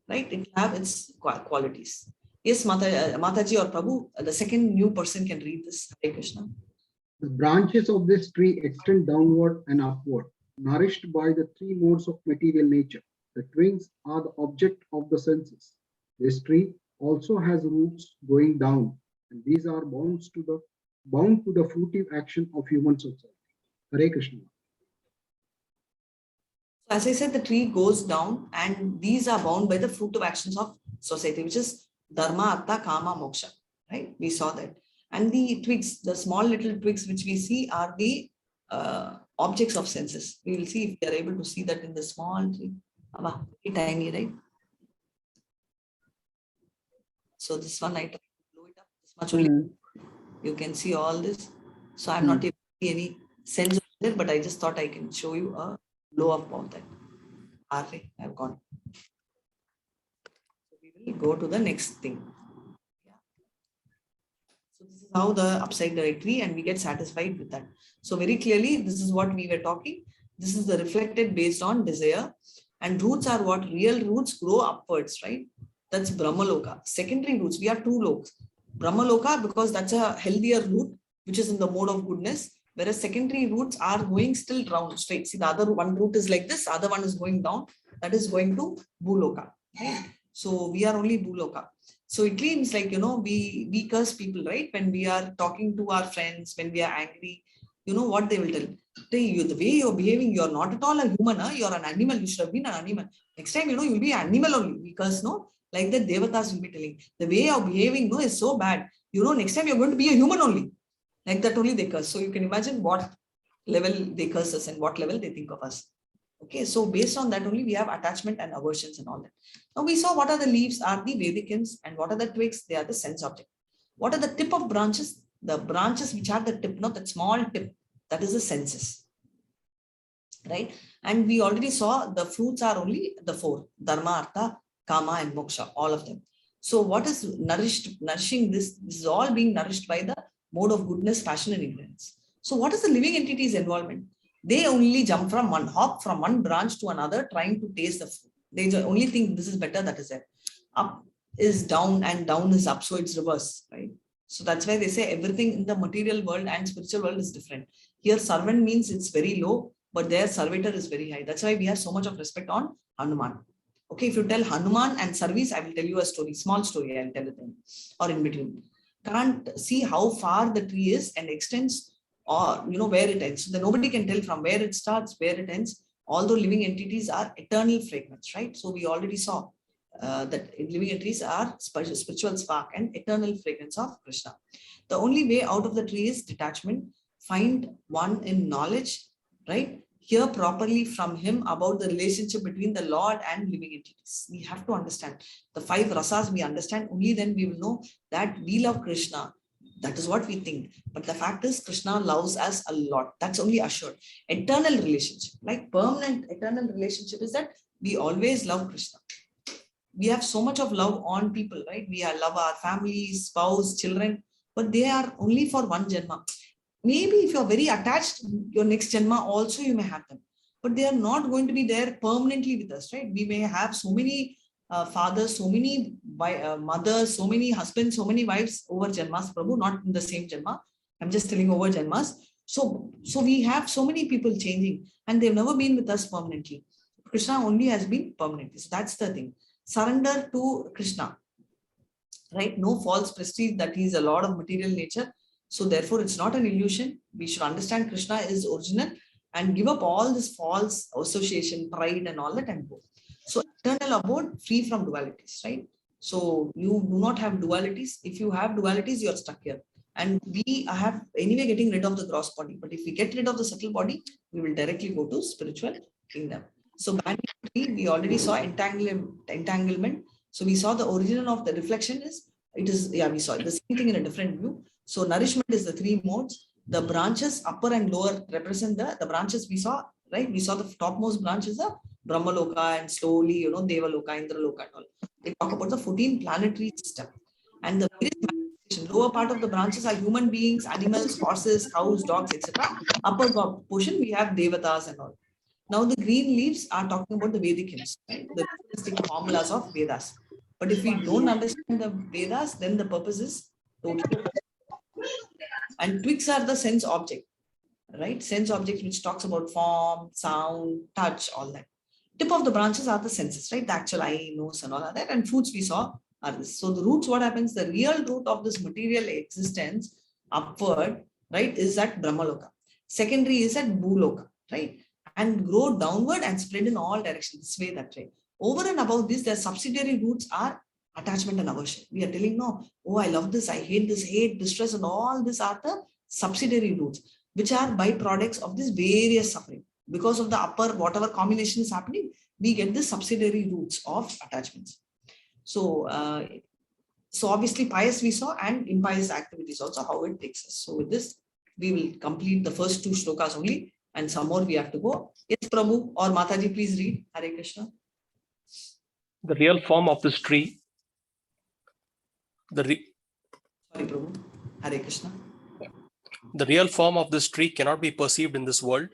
right? It will have its qualities. Yes, Mataji or Prabhu, the second new person can read this. Hare Krishna. The branches of this tree extend downward and upward, nourished by the 3 modes of material nature. The twigs are the object of the senses. This tree also has roots going down, and these are bound to the fruitive action of human society. Hare Krishna. So as I said, the tree goes down, and these are bound by the fruitive actions of society, which is dharma, artha, kama, moksha. Right? We saw that. And the twigs, the small little twigs which we see, are the objects of senses. We will see if we are able to see that in the small tree. Very tiny, right? So this one, I blow it up this much only. You can see all this. So I'm not able to see any sense of it, but I just thought I can show you a blow up of that. I've gone. So we will go to the next thing. Yeah. So this is how the upside directory, and we get satisfied with that. So very clearly, this is what we were talking. This is the reflected based on desire, and roots are what? Real roots grow upwards, right? That's Brahmaloka. Secondary roots, we have 2 lokas. Brahmaloka, because that's a healthier root, which is in the mode of goodness. Whereas secondary roots are going still down straight. See, the other one root is like this, other one is going down. That is going to Bhuloka. Right? So we are only Bhuloka. So it means like, we curse people, right? When we are talking to our friends, when we are angry, what they will tell? The way you're behaving, you're not at all a human, you're an animal. You should have been an animal. Next time, you'll be an animal only. We curse, no? Like that Devatas will be telling. The way you're behaving, no, is so bad. Next time you're going to be a human only. Like that only they curse. So you can imagine what level they curse us and what level they think of us. Okay, so based on that only we have attachment and aversions and all that. Now we saw what are the leaves are the Vedicans, and what are the twigs? They are the sense object. What are the tip of branches? The branches which are the tip, not that small tip, that is the senses. right? And we already saw the fruits are only the four: dharma, artha, kama, and moksha, all of them. So what is nourishing this? This is all being nourished by the mode of goodness, passion, and ignorance. So what is the living entity's involvement? They only jump from one hop, from one branch to another, trying to taste the fruit. They only think this is better, that is it. Up is down and down is up, so it's reverse, right? So that's why they say everything in the material world and spiritual world is different. Here, servant means it's very low, but their servitor is very high. That's why we have so much of respect on Hanuman. Okay, if you tell Hanuman and service, I will tell you a story, small story, I'll tell it then, or in between. Can't see how far the tree is and extends, or where it ends. So then nobody can tell from where it starts, where it ends, although living entities are eternal fragrance, right? So we already saw that living entities are spiritual spark and eternal fragrance of Krishna. The only way out of the tree is detachment. Find one in knowledge, right? Hear properly from him about the relationship between the Lord and living entities. We have to understand the 5 rasas. We understand, only then we will know that we love Krishna. That is what we think. But the fact is, Krishna loves us a lot. That's only assured. Eternal relationship, like permanent eternal relationship, is that we always love Krishna. We have so much of love on people, right? We love our families, spouse, children, but they are only for one janma. Maybe if you're very attached, your next janma also you may have them, but they are not going to be there permanently with us, right? We may have so many fathers, so many mothers, so many husbands, so many wives over janmas, Prabhu, not in the same janma. I'm just telling over janmas. So we have so many people changing, and they've never been with us permanently. Krishna only has been permanently. So that's the thing. Surrender to Krishna, right? No false prestige that he is a Lord of material nature. So therefore, it's not an illusion. We should understand Krishna is original and give up all this false association, pride, and all that, and go. So eternal abode, free from dualities, right? So you do not have dualities. If you have dualities, you're stuck here. And we have anyway getting rid of the gross body. But if we get rid of the subtle body, we will directly go to spiritual kingdom. So banyan tree, we already saw entanglement. So we saw the origin of the reflection we saw the same thing in a different view. So nourishment is the 3 modes. The branches, upper and lower, represent the branches we saw, right? We saw the topmost branch is the Brahmaloka, and slowly, Devaloka, Indraloka, and all. They talk about the 14 planetary system. And the lower part of the branches are human beings, animals, horses, cows, dogs, etc. Upper portion, we have Devatas and all. Now the green leaves are talking about the Vedic hymns, right? The formulas of Vedas. But if we don't understand the Vedas, then the purpose is totally. And twigs are the sense object, right? Sense object which talks about form, sound, touch, all that. Tip of the branches are the senses, right? The actual eye, nose, and all of that. And fruits we saw are this. So the roots, what happens? The real root of this material existence upward, right, is at Brahmaloka. Secondary is at Bhuloka, right? And grow downward and spread in all directions, this way, that way. Over and above this, their subsidiary roots are attachment and aversion. We are telling, no, oh, I love this, I hate this, hate, distress, and all these are the subsidiary roots, which are byproducts of this various suffering. Because of the upper, whatever combination is happening, we get the subsidiary roots of attachments. So, so obviously pious we saw, and impious activities also, how it takes us. So with this, we will complete the first 2 shlokas only, and some more we have to go. Yes, Prabhu or Mataji, please read. Hare Krishna. The real form of this tree. Sorry, Prabhu. Hare Krishna. The real form of this tree cannot be perceived in this world.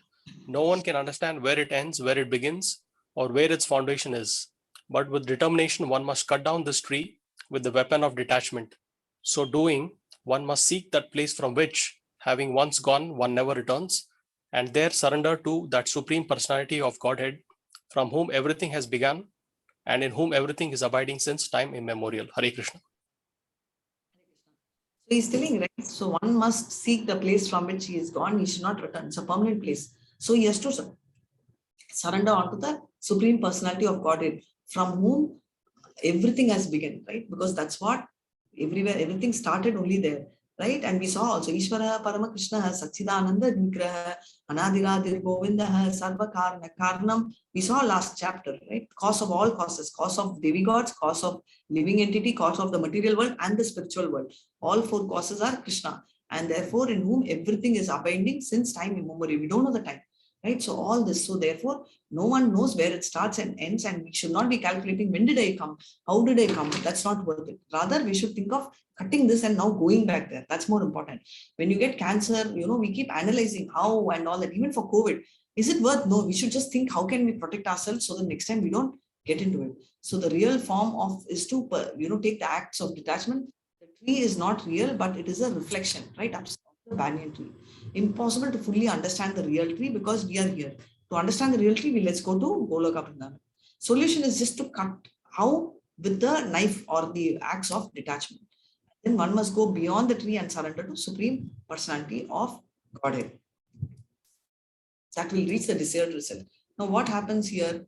No one can understand where it ends, where it begins, or where its foundation is. But with determination, one must cut down this tree with the weapon of detachment. So doing, one must seek that place from which, having once gone, one never returns, and there surrender to that supreme personality of Godhead, from whom everything has begun, and in whom everything is abiding since time immemorial. Hare Krishna. So he's telling, right? So one must seek the place from which he is gone. He should not return. It's a permanent place. So he has to surrender onto the supreme personality of Godhead, from whom everything has begun, right? Because that's what everywhere, everything started only there, right? And we saw also Ishvara Parama Krishna Satchidananda Nigraha Anadiradir Govindaha Sarva Karna Karnam. We saw last chapter, right? Cause of all causes, cause of demigods, cause of living entity, cause of the material world and the spiritual world. All 4 causes are Krishna, and therefore in whom everything is abiding since time immemorial. We don't know the time. right? So all this, so therefore, no one knows where it starts and ends, and we should not be calculating when did I come, how did I come. That's not worth it. Rather, we should think of cutting this and now going back there. That's more important. When you get cancer, we keep analyzing how and all that. Even for COVID, is it worth? No, we should just think how can we protect ourselves so that next time we don't get into it. So the real form of is to take the acts of detachment. The tree is not real, but it is a reflection, right? Of the banyan tree. Impossible to fully understand the real tree because we are here. To understand the real tree, let's go to Goloka Vrindavan. Solution is just to cut how with the knife or the axe of detachment. Then one must go beyond the tree and surrender to Supreme Personality of Godhead. That will reach the desired result. Now, what happens here?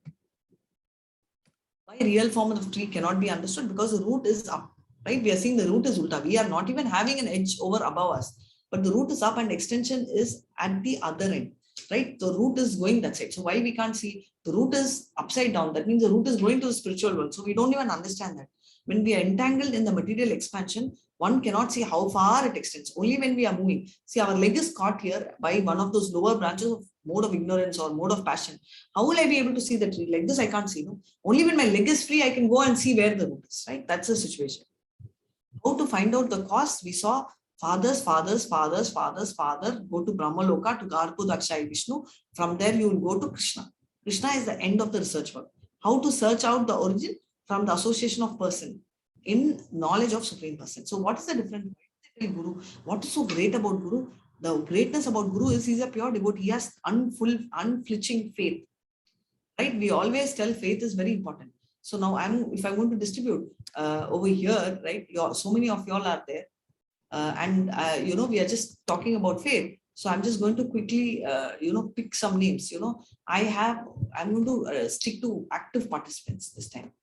Why real form of the tree cannot be understood? Because the root is up, right? We are seeing the root is ulta. We are not even having an edge over above us, but the root is up and extension is at the other end, right? The root is going that side. So why we can't see the root is upside down? That means the root is going to the spiritual world. So we don't even understand that. When we are entangled in the material expansion, one cannot see how far it extends. Only when we are moving. See, our leg is caught here by one of those lower branches of mode of ignorance or mode of passion. How will I be able to see the tree? Like this, I can't see. No? Only when my leg is free, I can go and see where the root is, right? That's the situation. How to find out the cause? We saw fathers, father, go to Brahmaloka, to Garpu Dakshai Vishnu. From there, you will go to Krishna. Krishna is the end of the research work. How to search out the origin? From the association of person in knowledge of Supreme Person. So what is the difference? Guru. What is so great about Guru? The greatness about Guru is he's a pure devotee. He has unflinching faith. Right? We always tell faith is very important. So now if I'm going to distribute over here, right? So many of y'all are there. We are just talking about faith. So I'm just going to quickly, pick some names. I'm going to stick to active participants this time.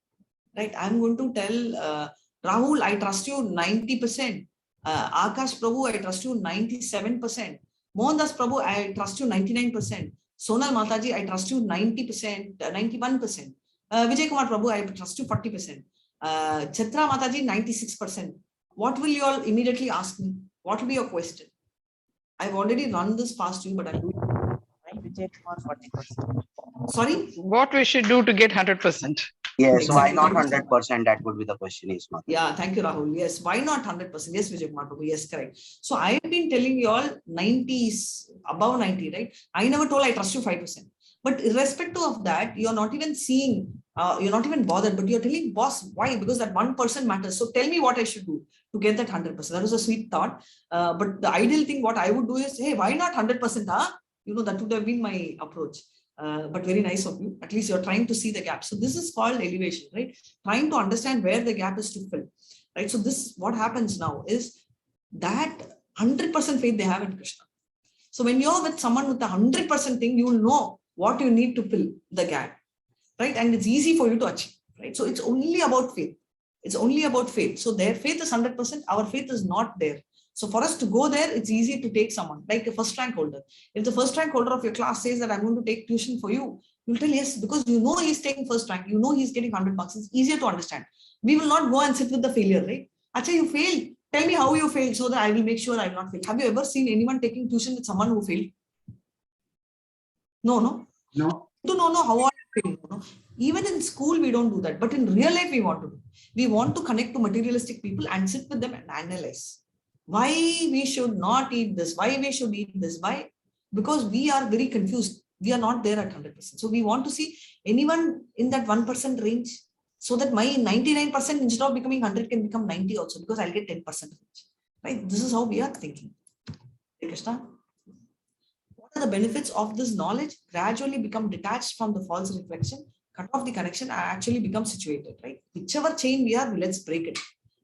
Right? I'm going to tell Rahul, I trust you 90%. Akash Prabhu, I trust you 97%. Mohandas Prabhu, I trust you 99%. Sonal Mataji, I trust you 90%, 91%. Vijay Kumar Prabhu, I trust you 40%. Chitra Mataji, 96%. What will you all immediately ask me? What will be your question? I've already run this past you, but I'm doing Vijay Kumar 40%. Sorry? What we should do to get 100%? Yes, Exactly. why not 100%? That would be the question, is Mata. Yeah, thank you, Rahul. Yes, why not 100%? Yes, Vijay Kumar Prabhu. Yes, correct. So I've been telling you all 90s, above 90, right? I never told I trust you 5%. But irrespective of that, you're not even seeing, you're not even bothered, but you're telling boss, why? Because that 1% matters. So tell me what I should do to get that 100%. That was a sweet thought. But the ideal thing, what I would do is, hey, why not 100%? Huh? That would have been my approach. But very nice of you. At least you're trying to see the gap. So this is called elevation, right? Trying to understand where the gap is to fill, right? So this, what happens now is that 100% faith they have in Krishna. So when you're with someone with a 100% thing, you will know what you need to fill the gap, right? And it's easy for you to achieve, right? So it's only about faith. It's only about faith. So their faith is 100%. Our faith is not there. So for us to go there, it's easy to take someone like a first rank holder. If the first rank holder of your class says that I'm going to take tuition for you, you'll tell yes, because you know he's taking first rank. You know he's getting 100 marks. It's easier to understand. We will not go and sit with the failure, right? Acha, you failed. Tell me how you failed so that I will make sure I will not fail. Have you ever seen anyone taking tuition with someone who failed? No. No. To know how are you failing? No? Even in school, we don't do that. But in real life, we want to do. We want to connect to materialistic people and sit with them and analyze. Why we should not eat this? Why we should eat this? Why? Because we are very confused. We are not there at 100%. So we want to see anyone in that 1% range so that my 99% instead of becoming 100 can become 90 also because I'll get 10% range. Right? This is how we are thinking. Hare Krishna. What are the benefits of this knowledge? Gradually become detached from the false reflection, cut off the connection, and actually become situated. Right? Whichever chain we are, let's break it.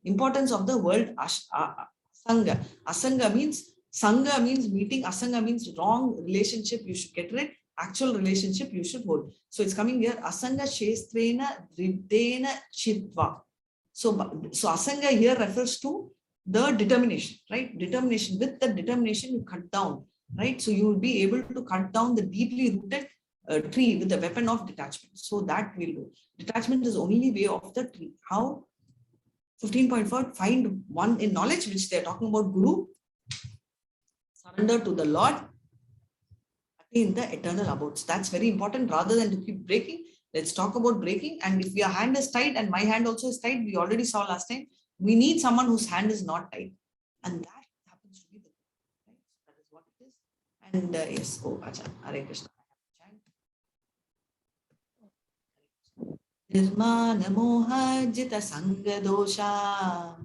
Importance of the word Asanga. Asanga means, Sangha means meeting, Asanga means wrong relationship, you should get rid, actual relationship you should hold. So it's coming here, Asanga Shestrena Ridena Chitva. So Asanga here refers to the determination, right? Determination. With the determination, you cut down, right? So you will be able to cut down the deeply rooted tree with the weapon of detachment. So that will do. Detachment is the only way of the tree. How? 15.4, find one in knowledge, which they're talking about Guru, surrender to the Lord, in the eternal abodes. That's very important. Rather than to keep breaking, let's talk about breaking. And if your hand is tight and my hand also is tight, we already saw last time, we need someone whose hand is not tight. And that happens to be the right? That is what it is. And yes, oh, Acha, Hare Krishna. Nirmana moha jita sanga dosha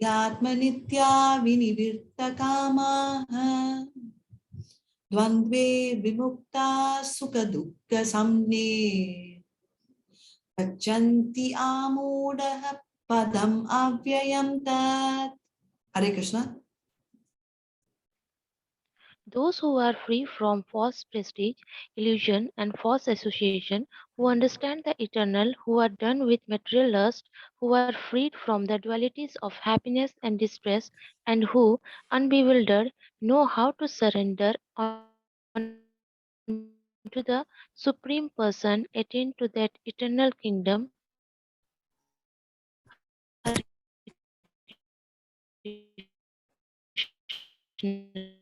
Yatmanitya vinivirta kamaha Dvandve vimukta sukha dukkha samne Gachanti amudaha padam avyayam tat. Hare Krishna. Those who are free from false prestige, illusion, and false association, who understand the eternal, who are done with material lust, who are freed from the dualities of happiness and distress, and who, unbewildered, know how to surrender unto the Supreme Person, attain to that eternal kingdom, Hare Krishna.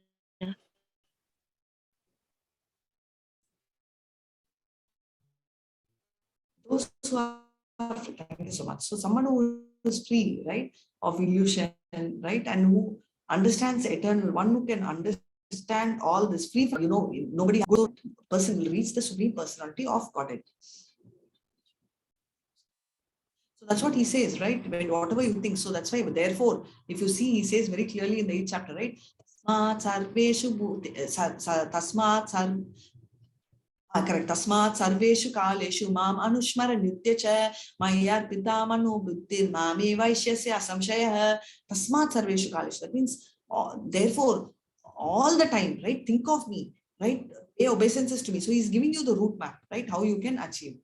Those who are free, thank you so much. So someone who is free, right, of illusion, right, and who understands the eternal, one who can understand all this free from, nobody good person will reach the Supreme Personality of Godhead. So that's what he says, right? When whatever you think. So that's why, therefore, if you see, he says very clearly in the 8th chapter, right? Correct. Tasmat sarveshu kaleshu mam anushmara nityacha mayar pitamano buddhir mame vaishyasya samshayah tasmat sarveshu kaleshu. That means, therefore, all the time, right? Think of me, right? Pay obeisances to me. So he's giving you the route map, right? How you can achieve.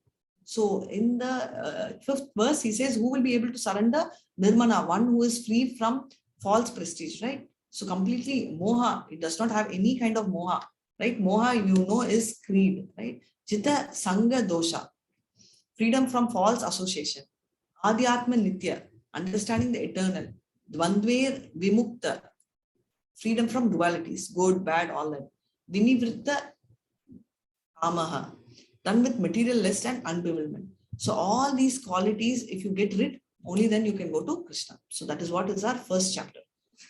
So in the 5th verse, he says, who will be able to surrender? Nirmana, one who is free from false prestige, right? So completely moha, it does not have any kind of moha. Right? Moha, is greed, right? Jita Sangha Dosha, freedom from false association. Adhyatma Nitya, understanding the eternal. Dvandver Vimukta, freedom from dualities, good, bad, all that. Vinivritta Kamaha, done with material lust and unbewilderment. So all these qualities, if you get rid, only then you can go to Krishna. So that is what is our first chapter.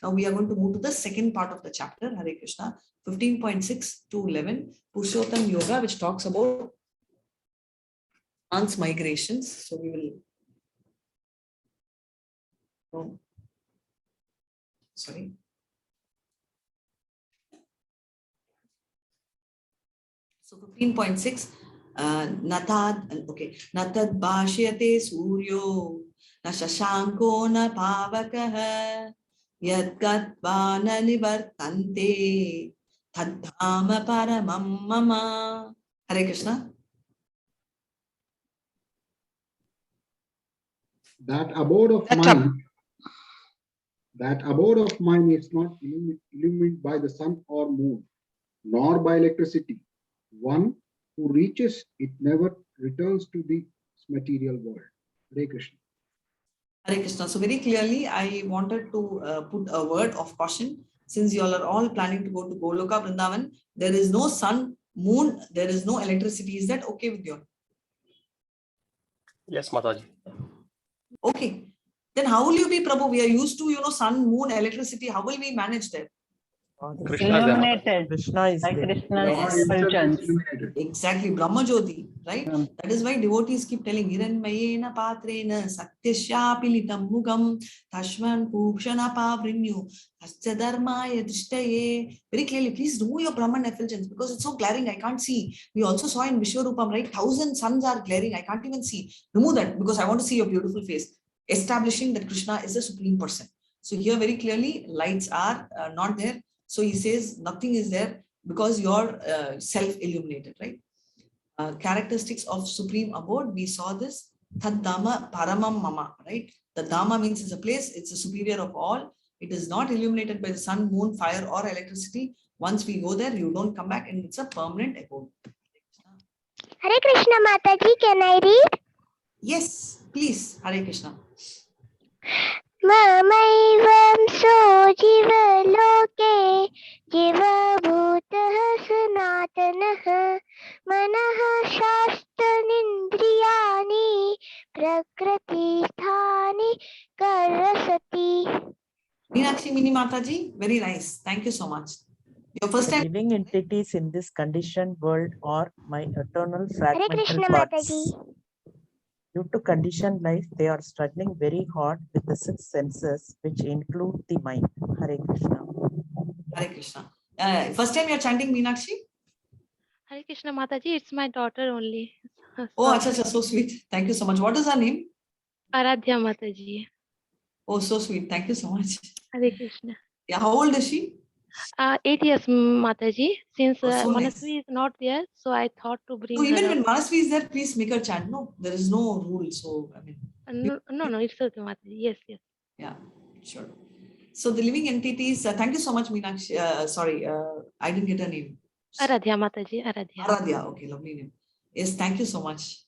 Now we are going to move to the second part of the chapter, Hare Krishna, 15.6 to 11, Purusottama Yoga, which talks about transmigrations. So we will, sorry. So 15.6, Natad, okay, Natad Bhashyate Suryo, Na Shashanko Na Pavakaha, Yadgatva Na Nivartante, Tadhama Paramam Mama. Hare Krishna. That abode of mine is not illuminated by the sun or moon, nor by electricity. One who reaches it never returns to the material world. Hare Krishna. Hare Krishna. So very clearly, I wanted to put a word of caution. Since you all are all planning to go to Goloka Vrindavan, there is no sun, moon, there is no electricity. Is that okay with you? Yes, Mataji. Okay. Then how will you be, Prabhu? We are used to, sun, moon, electricity. How will we manage that? Krishna is there, Mataji. Illuminated Krishna is by there. Krishna's God himself is effulgence. illuminated. Exactly, Brahma Jyoti, right? That is why devotees keep telling Hiranmayena Patrena Satyashapilitam Mugam Tashman Pupshana Pavrinyu Tasya Dharmaya Drishtaye. Very clearly, please remove your Brahman effulgence because it's so glaring, I can't see. We also saw in Vishwarupam, right? 1,000 suns are glaring, I can't even see. Remove that because I want to see your beautiful face. Establishing that Krishna is the Supreme Person. So here very clearly, lights are not there. So he says nothing is there because you're self-illuminated, right? Characteristics of Supreme Abode, we saw this. Tad Dhamma Paramam Mama, right? The Dhamma means it's a place, it's the superior of all. It is not illuminated by the sun, moon, fire, or electricity. Once we go there, you don't come back and it's a permanent abode. Hare Krishna Mataji, can I read? Yes, please, Hare Krishna. Mamaivam so jiva loke jiva bhutah Mini Mataji. Very nice. Thank you so much. Your first The time. living entities in this conditioned world are my eternal Hare fragmental Krishna parts. Mataji. Due to conditioned life, they are struggling very hard with the six senses, which include the mind. Hare Krishna. Hare Krishna. First time you're chanting Meenakshi? Hare Krishna Mataji, it's my daughter only. Oh, Sorry. acha, so sweet. Thank you so much. What is her name? Aradhya Mataji. Oh, so sweet. Thank you so much. Hare Krishna. Yeah, how old is she? 8 years, Mataji. Since Oh, so nice. Manasvi is not there, so I thought to So bring even her when up. Manasvi is there, please make her chant. No, there is no rule. So, I mean, No, it's okay, Mataji. Yes. yeah, sure. So the living entities, thank you so much, Meenakshi. Sorry, I didn't get her name. Aradhya Mataji, Aradhya. Aradhya, okay, lovely name. Yes, thank you so much.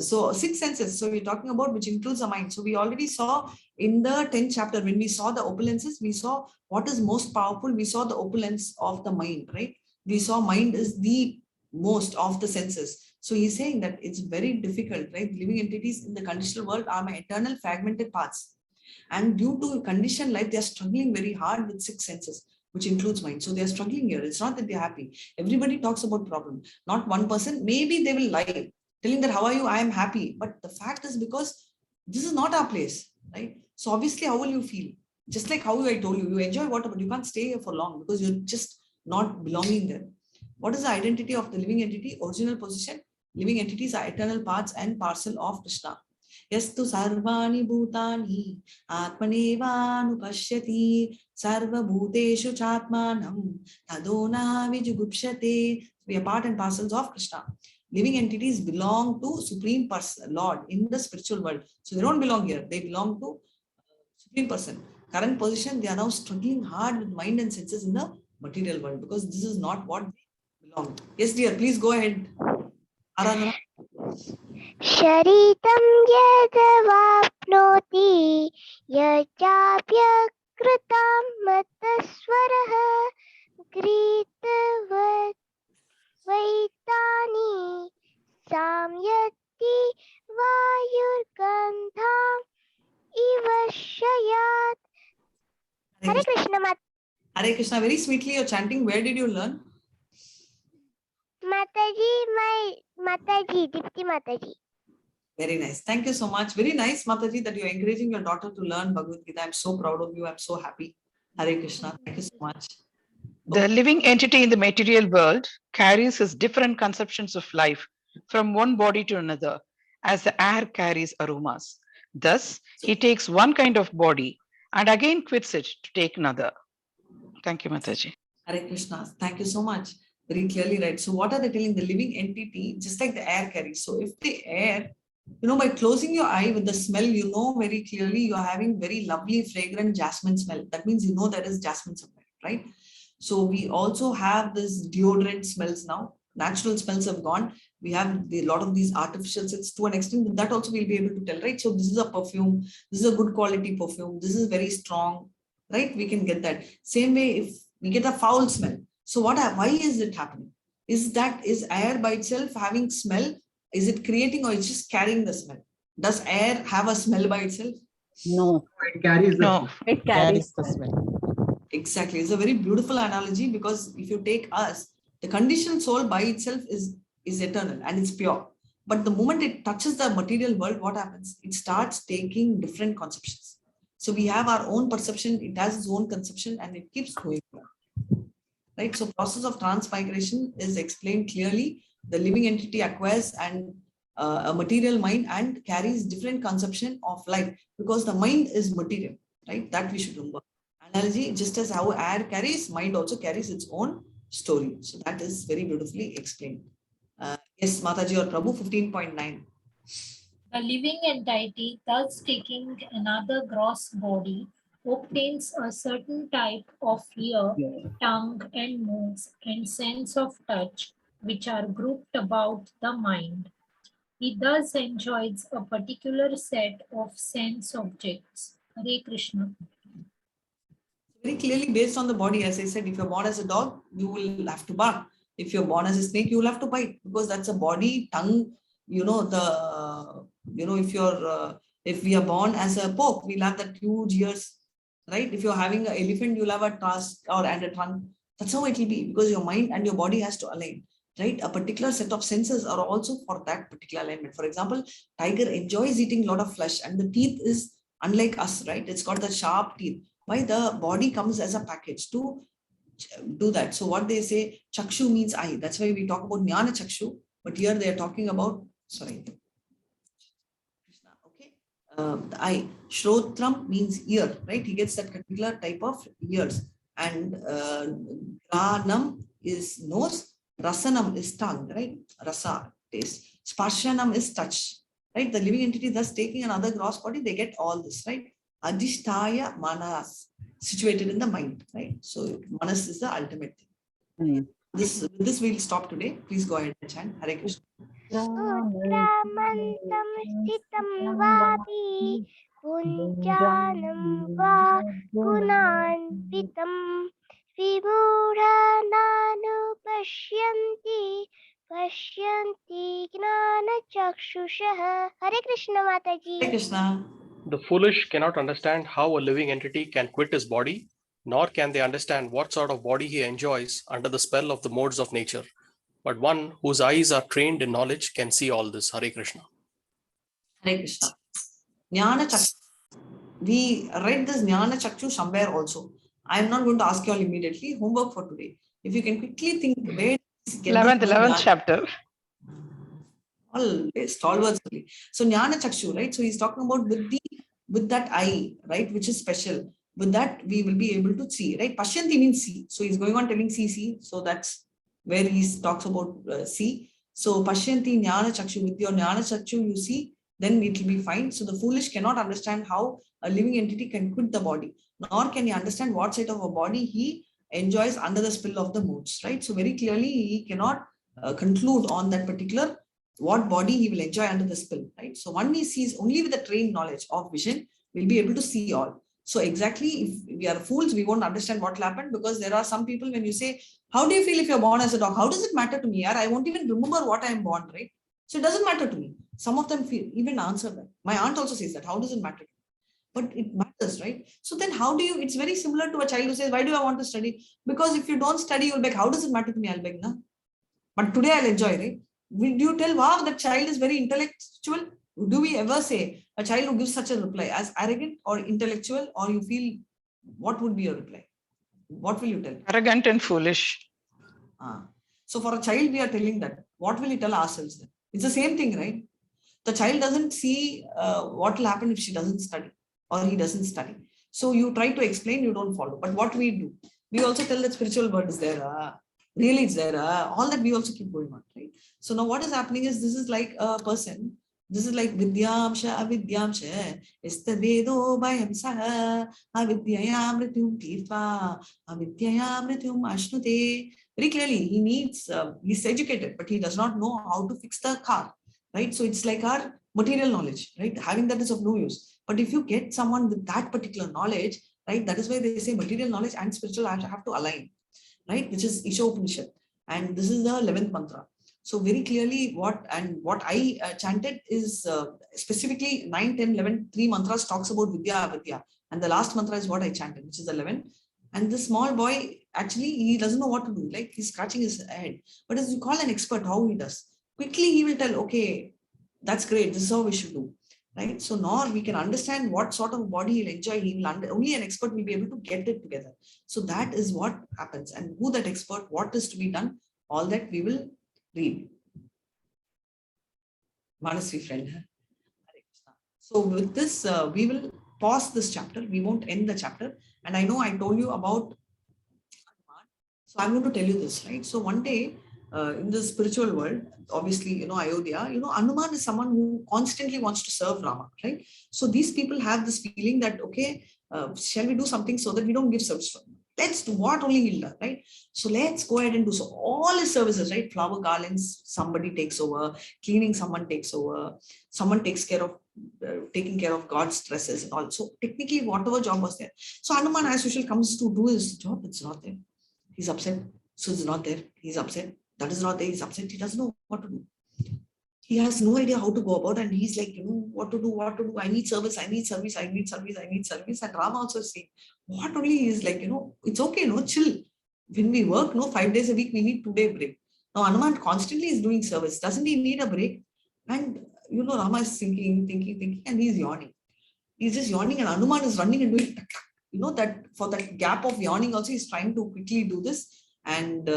So six senses, so we're talking about, which includes the mind. So we already saw in the 10th chapter, when we saw the opulences, we saw what is most powerful. We saw the opulence of the mind, right? We saw mind is the most of the senses. So he's saying that it's very difficult, right? Living entities in the conditional world are my eternal fragmented parts. And due to conditioned life, they are struggling very hard with six senses, which includes mind. So they are struggling here. It's not that they're happy. Everybody talks about problem. Not one person. Maybe they will lie, telling that, how are you? I am happy. But the fact is, because this is not our place, right? So obviously, how will you feel? Just like how I told you, you enjoy water, but you can't stay here for long because you're just not belonging there. What is the identity of the living entity? Original position. Living entities are eternal parts and parcel of Krishna. Yastu sarvani bhutani atmanevanu sarva bhuteshu chatmanam tadona vijugupshate. We are part and parcels of Krishna. Living entities belong to Supreme Person, Lord, in the spiritual world. So they don't belong here. They belong to Supreme Person. Current position, they are now struggling hard with mind and senses in the material world because this is not what they belong. Yes, dear, please go ahead. Aradhana. Sharitam yadavapnoti yajapyakritam mataswaraha gritavat vaitani samyati vayurgandham ivashayat. Hare Krishna Hare Krishna, very sweetly you're chanting. Where did you learn? Mataji, my Mataji, Dipti Mataji. Very nice. Thank you so much. Very nice, Mataji, that you're encouraging your daughter to learn Bhagavad Gita. I'm so proud of you. I'm so happy. Hare Krishna. Thank you so much. The living entity in the material world carries his different conceptions of life from one body to another, as the air carries aromas. Thus, he takes one kind of body and again quits it to take another. Thank you, Mataji. Hare Krishna. Thank you so much. Very clearly right. So what are they telling? The living entity, just like the air carries. So if the air, by closing your eye with the smell, very clearly you're having very lovely, fragrant jasmine smell. That means there is jasmine somewhere, right? So we also have this deodorant smells now. Natural smells have gone. We have a lot of these artificial scents to an extent, but that also we'll be able to tell, right? So this is a perfume. This is a good quality perfume. This is very strong, right? We can get that. Same way, if we get a foul smell. So why is it happening? Is air by itself having smell? Is it creating or it's just carrying the smell? Does air have a smell by itself? No. It carries the No. It carries the smell. Exactly. It's a very beautiful analogy because if you take us, the conditioned soul by itself is eternal and it's pure. But the moment it touches the material world, what happens? It starts taking different conceptions. So we have our own perception, it has its own conception and it keeps going on. Right? So process of transmigration is explained clearly. The living entity acquires a material mind and carries different conception of life because the mind is material, right? That we should remember. Analogy, just as how air carries, mind also carries its own story. So that is very beautifully explained. Yes, Mataji or Prabhu, 15.9. The living entity, thus taking another gross body, obtains a certain type of ear, tongue, and nose, and sense of touch, which are grouped about the mind. He thus enjoys a particular set of sense objects. Hare Krishna. Very clearly based on the body, as I said, if you're born as a dog, you will have to bark. If you're born as a snake, you will have to bite because that's a body, tongue, if we are born as a pork, we'll have that huge ears, right? If you're having an elephant, you'll have a tusk and a trunk. That's how it will be, because your mind and your body has to align, right? A particular set of senses are also for that particular alignment. For example, tiger enjoys eating a lot of flesh, and the teeth is unlike us, right? It's got the sharp teeth. Why? The body comes as a package to do that. So what they say, chakshu means eye. That's why we talk about jnana chakshu, but here they are talking about, sorry, okay, the eye. Shrotram means ear, right? He gets that particular type of ears. And granam is nose, rasanam is tongue, right? Rasa, taste. Sparshanam is touch, right? The living entity thus taking another gross body, they get all this, right? Adhishtaya manas, situated in the mind, right? So manas is the ultimate thing. With this we'll stop today. Please go ahead and chant Hare Krishna. Sutramantam sthitam vapi punjanam va gunanvitam vibhurananu pashyanti gnana chakshushaha. Hare Krishna Mataji. Hare Krishna. The foolish cannot understand how a living entity can quit his body, nor can they understand what sort of body he enjoys under the spell of the modes of nature. But one whose eyes are trained in knowledge can see all this. Hare Krishna. Hare Krishna. Jnana Chakshu. We read this Jnana Chakshu somewhere also. I am not going to ask you all immediately. Homework for today. If you can quickly think where 11th chapter. All stalwarts only. So Jnana Chakshu, right? So he's talking about with that eye, right, which is special. With that, we will be able to see, right? Pashyanti means see. So he's going on telling see. So that's where he talks about see. So Pashyanti Jnana Chakshu, with your Jnana Chakshu, you see, then it will be fine. So the foolish cannot understand how a living entity can quit the body, nor can he understand what side of a body he enjoys under the spell of the modes, right? So very clearly, he cannot conclude on that particular what body he will enjoy under the spell, right? So one he sees only with the trained knowledge of vision will be able to see all. So exactly, if we are fools, we won't understand what will happen, because there are some people, when you say, how do you feel if you're born as a dog? How does it matter to me? I won't even remember what I am born, right? So it doesn't matter to me. Some of them even answer that. My aunt also says that. How does it matter? But it matters, right? So then how do you, it's very similar to a child who says, why do I want to study? Because if you don't study, you'll beg, how does it matter to me? I'll beg, na? But today I'll enjoy, right? Do you tell, wow, that child is very intellectual? Do we ever say a child who gives such a reply as arrogant or intellectual, or you feel, what would be your reply? What will you tell? Arrogant and foolish. So for a child, we are telling that. What will we tell ourselves then? It's the same thing, right? The child doesn't see what will happen if she doesn't study or he doesn't study. So you try to explain, you don't follow. But what we do, we also tell that spiritual world is there. Really it's there. All that we also keep going on, right? So now what is happening is, this is like a person. This is like Vidyamsha Avidyamsha Istavedo Bhayamsaha Avidyayam Rityum Tirtva Avidyayam Rityum Ashnute. Very clearly, he needs, he's educated, but he does not know how to fix the car, right? So it's like our material knowledge, right? Having that is of no use. But if you get someone with that particular knowledge, right, that is why they say material knowledge and spiritual have to align, right? Which is Isha Upanishad. And this is the 11th mantra. So very clearly what I chanted is specifically 9, 10, 11, 3 mantras talks about Vidya Avidya. And the last mantra is what I chanted, which is 11. And the small boy, actually, he doesn't know what to do. Like, he's scratching his head. But as you call an expert, how he does? Quickly, he will tell, okay, that's great. This is how we should do. Right? So now we can understand what sort of body he'll enjoy. He will only an expert will be able to get it together. So that is what happens. And who that expert, what is to be done, all that we will read. Manasvi friend. So with this, we will pause this chapter. We won't end the chapter. And I know I told you about Hanuman. So I'm going to tell you this, right? So one day in the spiritual world, obviously, Ayodhya, Hanuman is someone who constantly wants to serve Rama, right? So these people have this feeling that, okay, shall we do something so that we don't give service to him? Let's do what only he'll do, right? So let's go ahead and do so. All his services, right? Flower garlands, somebody takes over. Cleaning, someone takes over. Someone takes care of taking care of God's dresses and all. So technically, whatever job was there. So Hanuman, as usual, comes to do his job. It's not there. He's upset. So it's not there. He's upset. That is not there. He's upset. He doesn't know what to do. he has no idea how to go about, and he's like, what to do. I need service. And Rama also is saying, what only is like, it's okay, chill. When we work, 5 days a week, we need 2-day break. Now, Hanuman constantly is doing service. Doesn't he need a break? And, Rama is thinking, and he's yawning. He's just yawning, and Hanuman is running and doing, that for that gap of yawning also, he's trying to quickly do this. And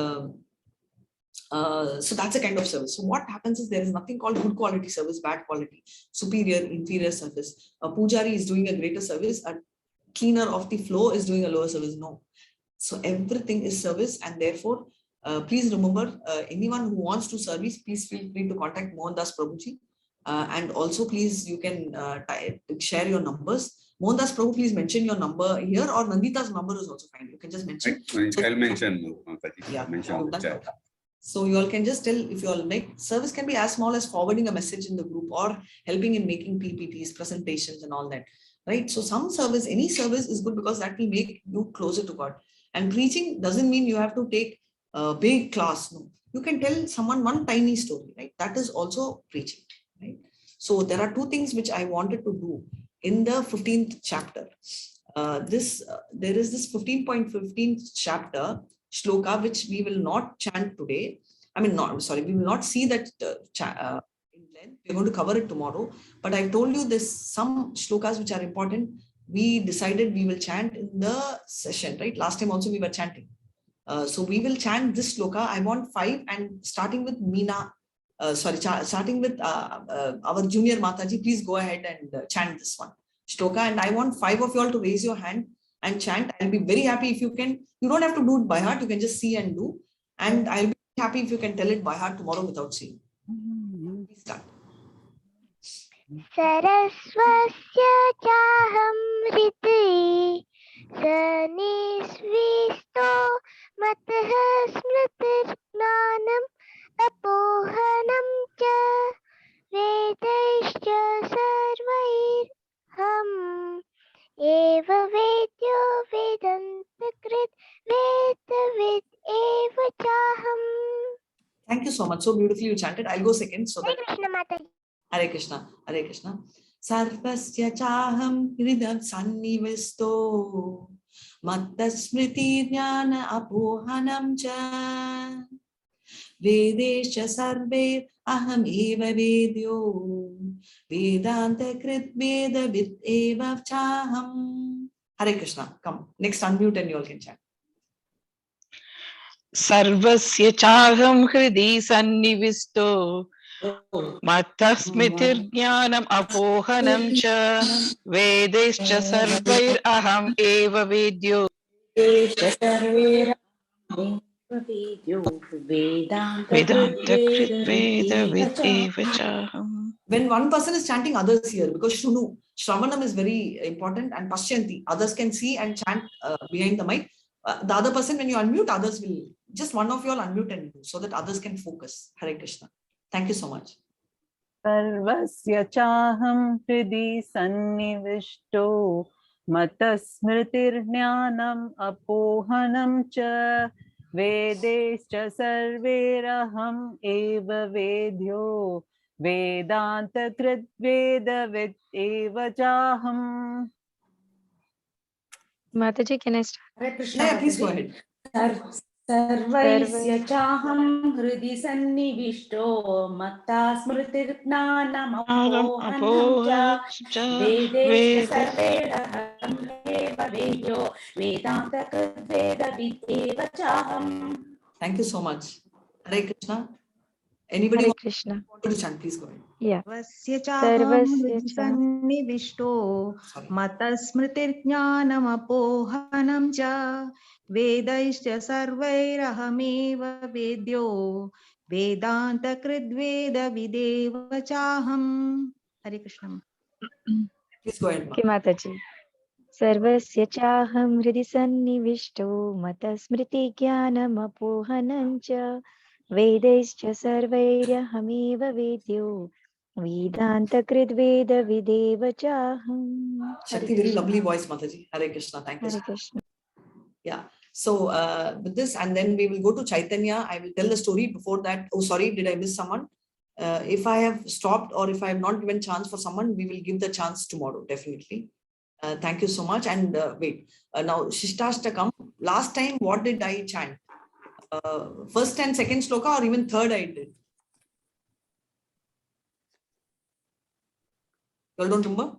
so that's a kind of service. So what happens is there is nothing called good quality service, bad quality, superior, inferior service. A pujari is doing a greater service. A cleaner of the floor is doing a lower service. No. So everything is service, and therefore, please remember, anyone who wants to service, please feel free to contact Mohandas Prabhuji. And also, please, you can share your numbers. Mohandas Prabhu, please mention your number here, or Nandita's number is also fine. You can just mention. I'll mention. Yeah. Mention the chat. So you all can just tell, if you all make service can be as small as forwarding a message in the group or helping in making PPTs, presentations and all that, right? So some service, any service is good because that will make you closer to God. And preaching doesn't mean you have to take a big class. No, you can tell someone one tiny story, right? That is also preaching, right? So there are two things which I wanted to do in the 15th chapter. There is this 15.15 chapter shloka, which we will not chant today. We will not see that in length. We're going to cover it tomorrow. But I've told you there's some shlokas which are important. We decided we will chant in the session, right? Last time also we were chanting. So we will chant this shloka. I want 5, and starting with Meena, starting with our junior Mataji, please go ahead and chant this one shloka. And I want 5 of you all to raise your hand and chant. I'll be very happy if you can. You don't have to do it by heart. You can just see and do. And I'll be happy if you can tell it by heart tomorrow without seeing. Please start. Saraswasya chaham hriti sanisvisto matah smritir gnanam apohanam cha vedaischa sarvair ham eva vedyo vedantakrit vedavid eva chaham. Thank you so much. So beautifully you chanted. I'll go second. So Hare that Krishna Mataji. Hare Krishna, Hare Krishna. Sarvasya chaham hridam sannivisto mattasmriti jnana apohanam cha vedescha sarve aham eva vedyo vedanta krit veda vid eva chaham. Hare Krishna. Come, next unmute and you all can chant. Sarvasya chaham hridi sannivisto mattasmitir jnanam apohanam cha vedescha sarvair aham eva vedyo. Vedanta krit veda vid eva chaham. When one person is chanting, others hear, because Shunu, Shravanam is very important, and Pashyanti, others can see and chant behind the mic. The other person, when you unmute, others will, just one of you all unmute and do, so that others can focus. Hare Krishna. Thank you so much. Sarvasya chaham hridi sannivishto matasmritir jnanam apohanam cha vedescha sarveraham eva vedyo vedanta krit veda vid eva chaham. Mataji, can I start? Hare Krishna. Yeah, please go ahead. सर्वैस्य चाहं हृदि सन्निविष्टो मत्ता स्मृतिर्ज्ञानमपोहनं च वेदेश्च सर्वैरहमेव वेद्यो वेदान्तकृद्वेदविदेव चाहम्. Thank you so much. Hare Krishna. Anybody Hare Krishna. want to chant? Please go ahead. Yeah. Sarvasya matasmritirjnanamapohanam cha vedaischa sarvairahameva vedyo vedanta kridveda videva chaham. Hare Krishna. Please go ahead. Okay, Mataji. Sarvasya chaham hridi sannivishto matasmriti jnanam apohanam cha vedaischa sarvairahameva vedyo vedanta kridveda videva chaham. Shakti, very lovely voice, Mataji. Hare Krishna. Thank you. Hare Krishna. Yeah. So with this, and then we will go to Chaitanya. I will tell the story before that. Oh, sorry, did I miss someone? If I have stopped or if I have not given chance for someone, we will give the chance tomorrow, definitely. Thank you so much. And wait, now Shishtastakam, last time what did I chant? First and second sloka or even third I did? You all don't remember?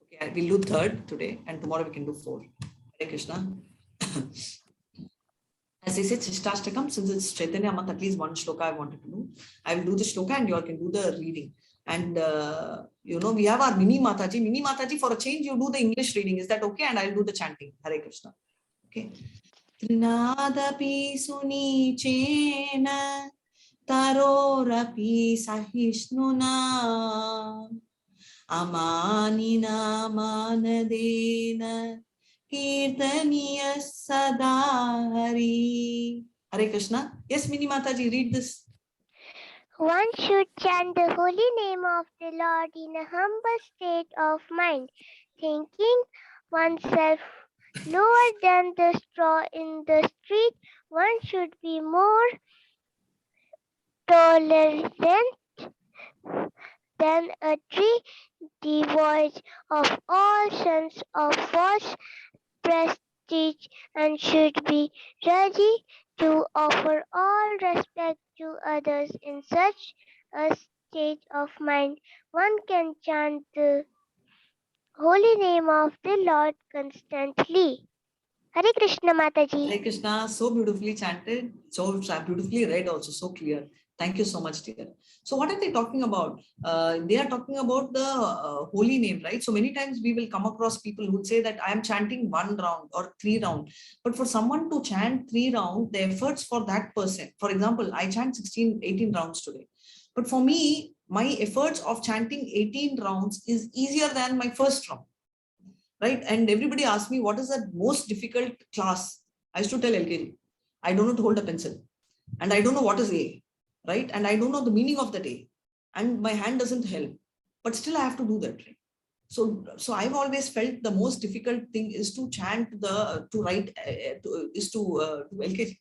Okay, we'll do third today and tomorrow we can do 4. Hare Krishna. As I said, Shishtastakam, since it's Chaitanya Math, at least one shloka I wanted to do. I will do the shloka and you all can do the reading. And we have our Mini Mataji. Mini Mataji, for a change, you do the English reading. Is that okay? And I'll do the chanting. Hare Krishna. Okay. Trinadapi suni chena tarorapi sahishnuna amanina manadena kirtaniya sadahari. Hare Krishna. Yes, Mini Mataji, read this. One should chant the holy name of the Lord in a humble state of mind, thinking oneself lower than the straw in the street. One should be more tolerant than a tree, devoid of all sense of false prestige, and should be ready to offer all respect to others. In such a state of mind, one can chant the holy name of the Lord constantly. Hare Krishna Mataji. Hare Krishna, so beautifully chanted, so beautifully read also, so clear. Thank you so much, dear. So what are they talking about? They are talking about the holy name, right? So many times we will come across people who say that I am chanting 1 round or 3 rounds. But for someone to chant 3 rounds, the efforts for that person, for example, I chant 16, 18 rounds today. But for me, my efforts of chanting 18 rounds is easier than my first round. Right? And everybody asked me, what is the most difficult class? I used to tell LKG, I don't know to hold a pencil. And I don't know what is A, right? And I don't know the meaning of that A. And my hand doesn't help. But still I have to do that, right? So I've always felt the most difficult thing is to chant to write, to LKG.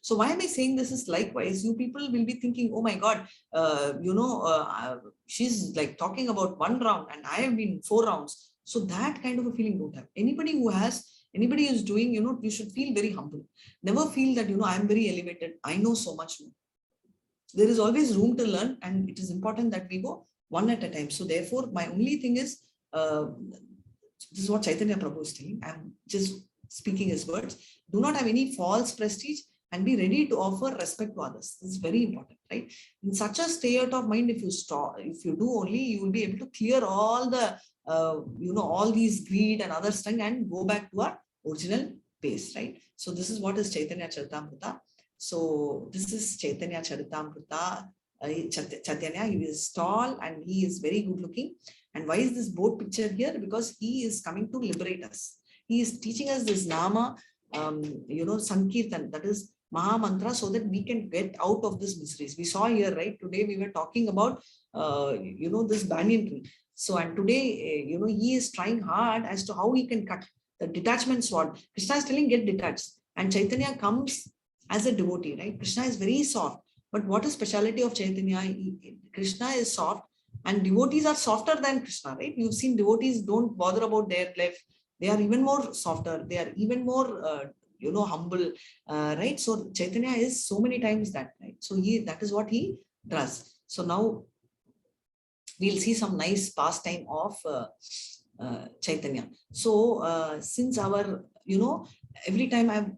So why am I saying this is likewise? You people will be thinking, oh my God, she's like talking about 1 round and I have been 4 rounds. So that kind of a feeling don't have. Anybody who's doing, you should feel very humble. Never feel that, I'm very elevated. I know so much more. There is always room to learn and it is important that we go one at a time. So therefore, my only thing is, this is what Chaitanya Prabhu is telling. I'm just speaking his words. Do not have any false prestige and be ready to offer respect to others. This is very important, right? In such a state of mind, if you do only, you will be able to clear all the all these greed and other stuff and go back to our original pace, right? So this is what is Chaitanya Charitamrita. So this is Chaitanya Charitamrita. Chaitanya, he is tall and he is very good looking. And why is this boat picture here? Because he is coming to liberate us. He is teaching us this Nama, Sankirtan, that is Maha Mantra, so that we can get out of this miseries. We saw here, right? Today we were talking about, this banyan tree. So, and today, he is trying hard as to how he can cut the detachment sword. Krishna is telling, get detached. And Chaitanya comes as a devotee, right? Krishna is very soft. But what is speciality of Chaitanya? Krishna is soft and devotees are softer than Krishna, right? You've seen devotees don't bother about their life. They are even more softer. They are even more, humble, right? So Chaitanya is so many times that, right? So that is what he does. So now we'll see some nice pastime of Chaitanya. So since our, every time I've,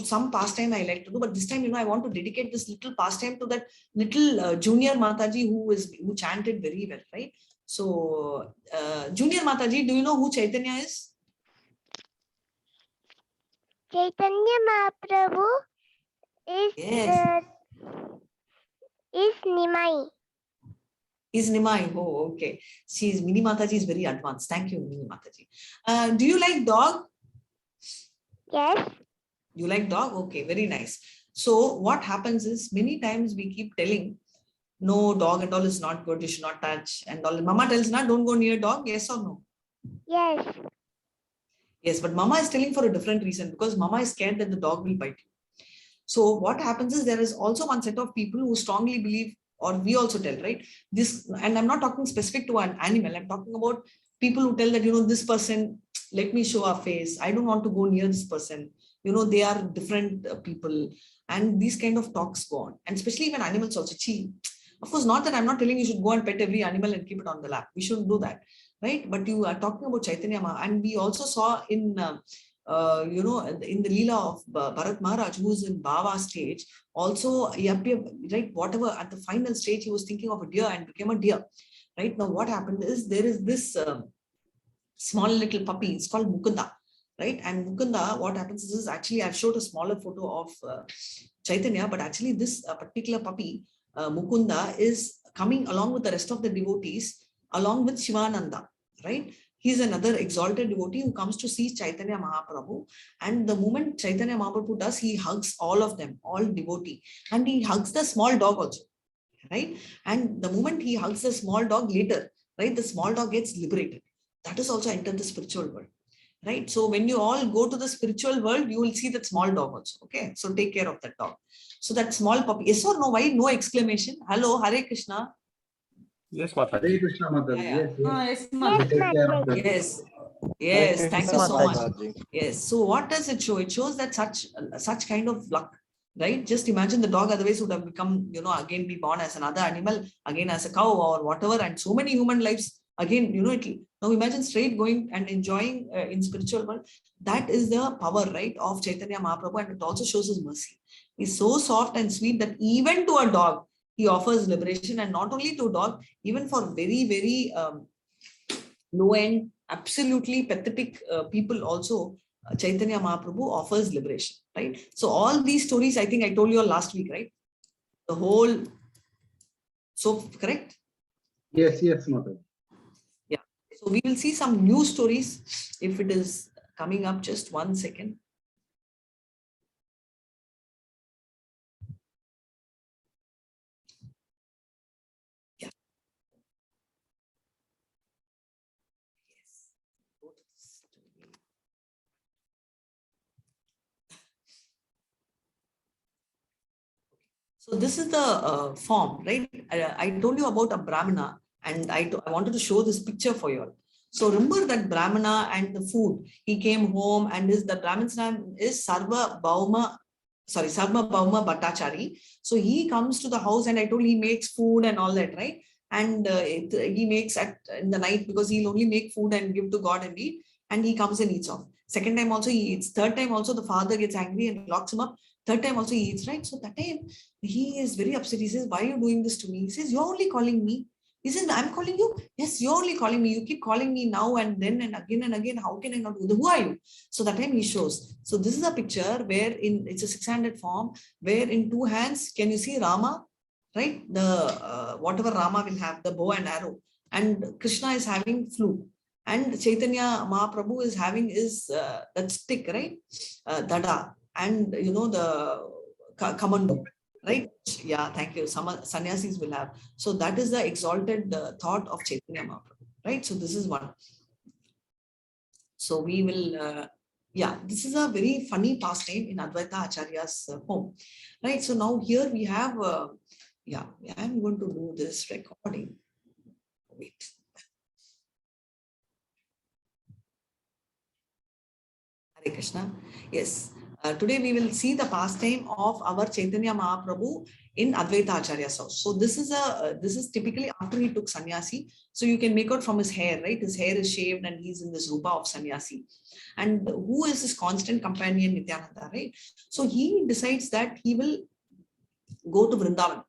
some pastime I like to do, but this time, I want to dedicate this little pastime to that little junior Mataji who chanted very well, right? So junior Mataji, do you know who Chaitanya is? Chaitanya Mahaprabhu is Nimai. Is Nimai. Oh, okay. Mini Mataji is very advanced. Thank you, Mini Mataji. Do you like dog? Yes. You like dog? Okay, very nice. So what happens is many times we keep telling, no, dog and all is not good. You should not touch and all. Mama tells, don't go near dog. Yes or no? Yes. Yes, but Mama is telling for a different reason because Mama is scared that the dog will bite you. So what happens is there is also one set of people who strongly believe, or we also tell, right? This, and I'm not talking specific to an animal. I'm talking about people who tell that, this person, let me show our face. I don't want to go near this person. They are different people. And these kind of talks go on. And especially when animals also cheat. Of course, not that I'm not telling you should go and pet every animal and keep it on the lap. We shouldn't do that, right? But you are talking about Chaitanya Maha. And we also saw in, in the Leela of Bharat Maharaj, who's in Bava stage, also, right, whatever, at the final stage, he was thinking of a deer and became a deer, right? Now, what happened is there is this small little puppy, it's called Mukunda, right? And Mukunda, what happens is actually, I've showed a smaller photo of Chaitanya, but actually this particular puppy, Mukunda, is coming along with the rest of the devotees, along with Shivananda, right? He's another exalted devotee who comes to see Chaitanya Mahaprabhu. And the moment Chaitanya Mahaprabhu does, he hugs all of them, all devotee. And he hugs the small dog also, right? And the moment he hugs the small dog later, right, the small dog gets liberated. That is also entered the spiritual world, right? So when you all go to the spiritual world, you will see that small dog also, okay? So take care of that dog. So that small puppy, yes or no? Why no exclamation? Hello, Hare Krishna. Yes, Mataji. Hare Krishna, Mataji. Yes, Yes, yes. Yes, thank you so much. Yes. So what does it show? It shows that such kind of luck, right? Just imagine the dog otherwise would have become, again be born as another animal, again as a cow or whatever, and so many human lives. Again, now imagine straight going and enjoying in spiritual world. That is the power, right, of Chaitanya Mahaprabhu, and it also shows his mercy. He's so soft and sweet that even to a dog, he offers liberation, and not only to a dog, even for very, very low end, absolutely pathetic people also, Chaitanya Mahaprabhu offers liberation, right? So all these stories, I think I told you all last week, right? The whole, so correct? Yes, Mataji. Yeah. So we will see some new stories if it is coming up. Just 1 second. Yeah. Yes. Go to the story. So this is the form, right? I told you about a Brahmana, and I wanted to show this picture for you all. So remember that Brahmana and the food. He came home, and the Brahman's name is Sarva Bhauma Bhattachari. So he comes to the house, and I told he makes food and all that, right? And he makes in the night, because he'll only make food and give to God and eat, and he comes and eats off. Second time also he eats. Third time also the father gets angry and locks him up. Third time also he eats, right? So that time he is very upset. He says, "Why are you doing this to me?" He says, "You're only calling me." He says, "I'm calling you." "Yes, you're only calling me. You keep calling me now and then and again and again. How can I not do that? Who are you?" So that time he shows. So this is a picture where it's a 600 form, where in two hands, can you see Rama, right? The whatever Rama will have, the bow and arrow, and Krishna is having flute, and Chaitanya Mahaprabhu is having that stick, right? Dada, and the commando, right? Yeah, thank you. Some sannyasis will have. So that is the exalted thought of Chaitanya Mahaprabhu, right? So this is one. So we will, this is a very funny pastime in Advaita Acharya's home, right? So now here we have, I'm going to do this recording. Wait. Hare Krishna. Yes. Today we will see the pastime of our Chaitanya Mahaprabhu in Advaita Acharya's house. So this is typically after he took sannyasi. So you can make out from his hair, right? His hair is shaved and he's in this rupa of sannyasi. And who is his constant companion, Nityananda, right? So he decides that he will go to Vrindavan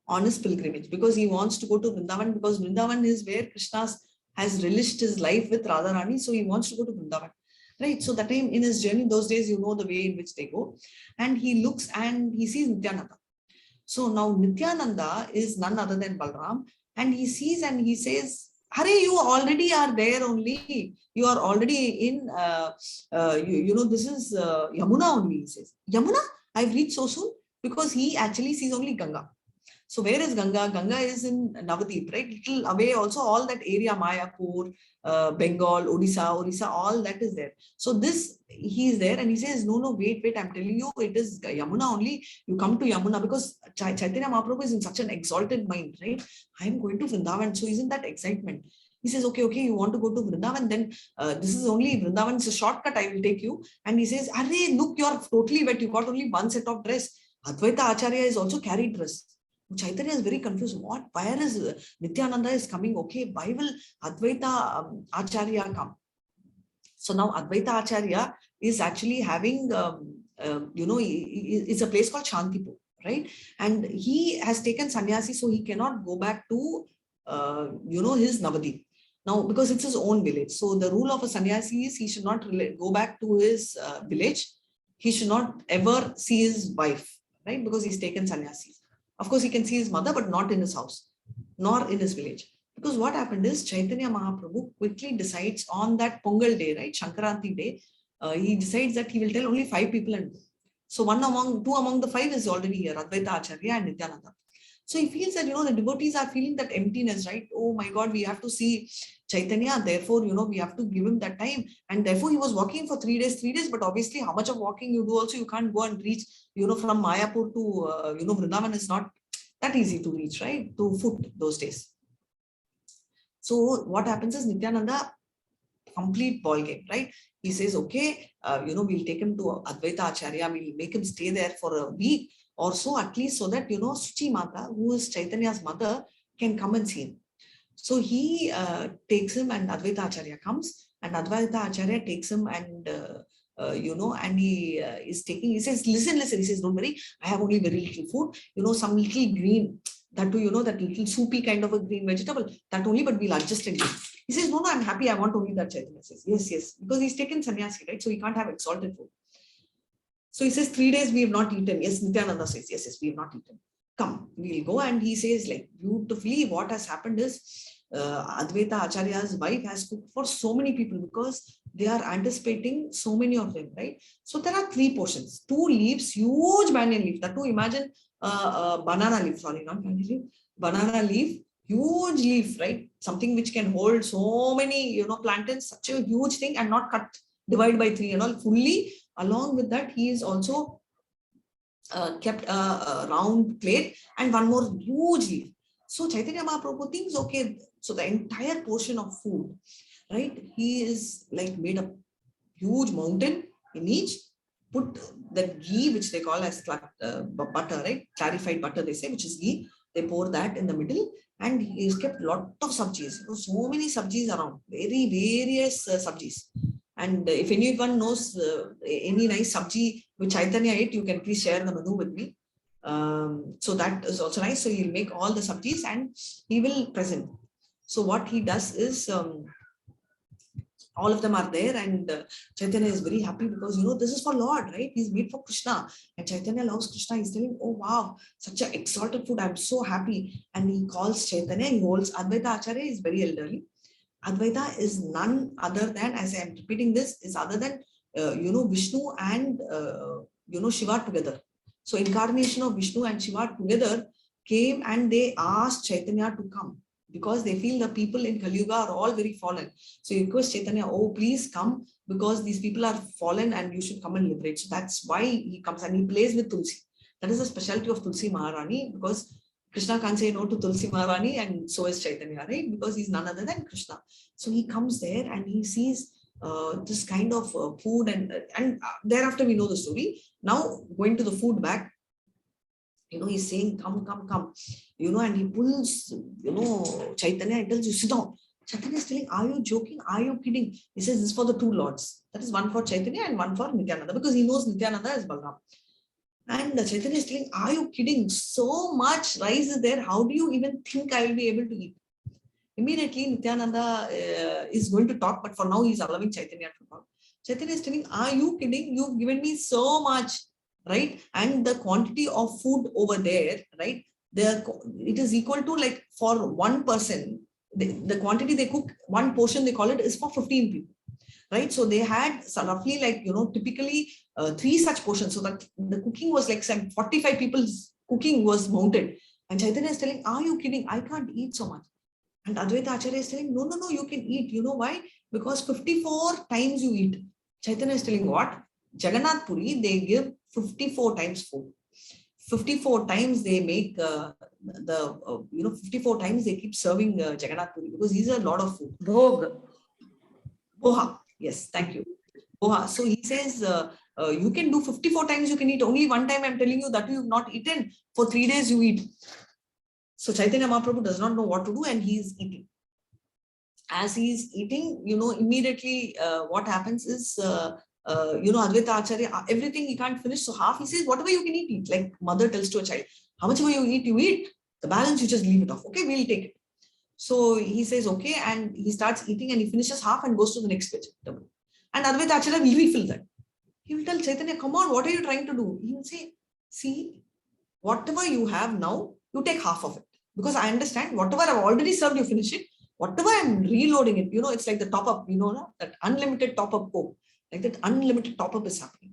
on his pilgrimage, because he wants to go to Vrindavan, because Vrindavan is where Krishna has relished his life with Radharani. So he wants to go to Vrindavan. Right. So that time in his journey, those days, the way in which they go, and he looks and he sees Nityananda. So now Nityananda is none other than Balram, and he sees and he says, "Hare, you already are there only. You are already in, this is Yamuna only." He says, "Yamuna? I've reached so soon?" Because he actually sees only Ganga. So where is Ganga? Ganga is in Navadip, right? Little away also, all that area, Mayapur, Bengal, Orissa, all that is there. So this, he is there and he says, no, wait, I'm telling you, it is Yamuna only. You come to Yamuna because Chaitanya Mahaprabhu is in such an exalted mind, right? I am going to Vrindavan. So isn't that excitement? He says, okay, you want to go to Vrindavan, then this is only Vrindavan, it's a shortcut, I will take you. And he says, Arre, look, you are totally wet, you got only one set of dress. Advaita Acharya is also carried dress. Chaitanya is very confused. What? Where is Nityananda is coming? Okay, why will Advaita Acharya come? So now Advaita Acharya is actually having, it's a place called Shantipur, right? And he has taken sannyasi, so he cannot go back to, his Navadip. Now, because it's his own village. So the rule of a sannyasi is he should not go back to his village. He should not ever see his wife, right? Because he's taken sannyasi. Of course, he can see his mother, but not in his house, nor in his village. Because what happened is Chaitanya Mahaprabhu quickly decides on that Pongal day, right? Shankaranti day, he decides that he will tell only 5 people and go. So two among the 5 is already here, Advaita Acharya and Nityananda. So he feels that, the devotees are feeling that emptiness, right? Oh my God, we have to see Chaitanya. Therefore, we have to give him that time. And therefore, he was walking for 3 days. But obviously, how much of walking you do also, you can't go and reach, from Mayapur to, Vrindavan is not that easy to reach, right? To foot those days. So what happens is Nityananda, complete ball game, right? He says, okay, we'll take him to Advaita Acharya. We'll make him stay there for a week or so, at least so that, Suchi Mata, who is Chaitanya's mother, can come and see him. So he takes him and Advaita Acharya comes and Advaita Acharya takes him and, and he says, listen, he says, don't worry, I have only very little food, some little green, that too, that little soupy kind of a green vegetable, that only, but we'll adjust it. He says, no, I'm happy, I want only that. Chaitanya says, yes, because he's taken sannyasi, right? So he can't have exalted food. So he says, 3 days we have not eaten. Yes, Nityananda says, yes, we have not eaten. Come, we'll go. And he says, like, beautifully, what has happened is Advaita Acharya's wife has cooked for so many people because they are anticipating so many of them, right? So there are 3 portions, 2 leaves, huge banyan leaf. That too, imagine banana leaf, sorry, not banana leaf, banana leaf, huge leaf, right? Something which can hold so many, plantains, such a huge thing, and not cut, divide by 3 and all, fully. Along with that, he is also kept a round plate and one more huge leaf. So Chaitanya Mahaprabhu thinks, okay, so the entire portion of food, right? He is like made a huge mountain in each, put the ghee, which they call as butter, right? Clarified butter, they say, which is ghee. They pour that in the middle, and he has kept lot of sabjis. So many sabjis around, very various sabjis. And if anyone knows any nice sabji which Chaitanya ate, you can please share the menu with me. So that is also nice. So he'll make all the sabjis and he will present. So what he does is, all of them are there, and Chaitanya is very happy because, this is for Lord, right? He's made for Krishna, and Chaitanya loves Krishna. He's telling, oh wow, such an exalted food, I'm so happy. And he calls Chaitanya, he holds Advaita Acharya, is very elderly. Advaita is none other than, as I am repeating this, is other than, Vishnu and, Shiva together. So incarnation of Vishnu and Shiva together came and they asked Chaitanya to come because they feel the people in Kali Yuga are all very fallen. So he requests Chaitanya, oh, please come because these people are fallen and you should come and liberate. So that's why he comes and he plays with Tulsi. That is the specialty of Tulsi Maharani, because Krishna can't say no to Tulsi Maharani, and so is Chaitanya, right? Because he's none other than Krishna. So he comes there and he sees this kind of food, and thereafter we know the story. Now going to the food back, he's saying, come, and he pulls, Chaitanya and tells you, sit down. Chaitanya is telling, are you joking? Are you kidding? He says, this is for the 2 lords. That is one for Chaitanya and one for Nityananda, because he knows Nityananda is Balaram. And the Chaitanya is telling, are you kidding? So much rice is there. How do you even think I will be able to eat? Immediately, Nityananda is going to talk, but for now, he's allowing Chaitanya to talk. Chaitanya is telling, are you kidding? You've given me so much, right? And the quantity of food over there, right? It is equal to, like, for one person, the quantity they cook, one portion they call it, is for 15 people. Right, so they had roughly, like, typically 3 such portions. So that the cooking was like 45 people's cooking was mounted, And Chaitanya is telling, are you kidding? I can't eat so much. And Advaita Acharya is telling, no, you can eat. You know why? Because 54 times you eat. Chaitanya is telling what? Jagannath Puri, they give 54 times food. 54 times they make 54 times they keep serving Jagannath Puri, because these are a lot of food. Boha. Yes, thank you. Boha. So he says, you can do 54 times you can eat. Only one time I'm telling you that you've not eaten. For 3 days you eat. So Chaitanya Mahaprabhu does not know what to do, and he is eating. As he is eating, immediately what happens is, Advaita Acharya, everything he can't finish. So half he says, whatever you can eat. Like mother tells to a child, how much you eat. The balance you just leave it off. Okay, we'll take it. So he says, okay, and he starts eating and he finishes half and goes to the next vegetable. And Advaita Acharya will refill that. He will tell Chaitanya, come on, what are you trying to do? He will say, see, whatever you have now, you take half of it. Because I understand whatever I've already served, you finish it. Whatever I'm reloading it, it's like the top up, that unlimited top up Coke. Like that unlimited top up is happening.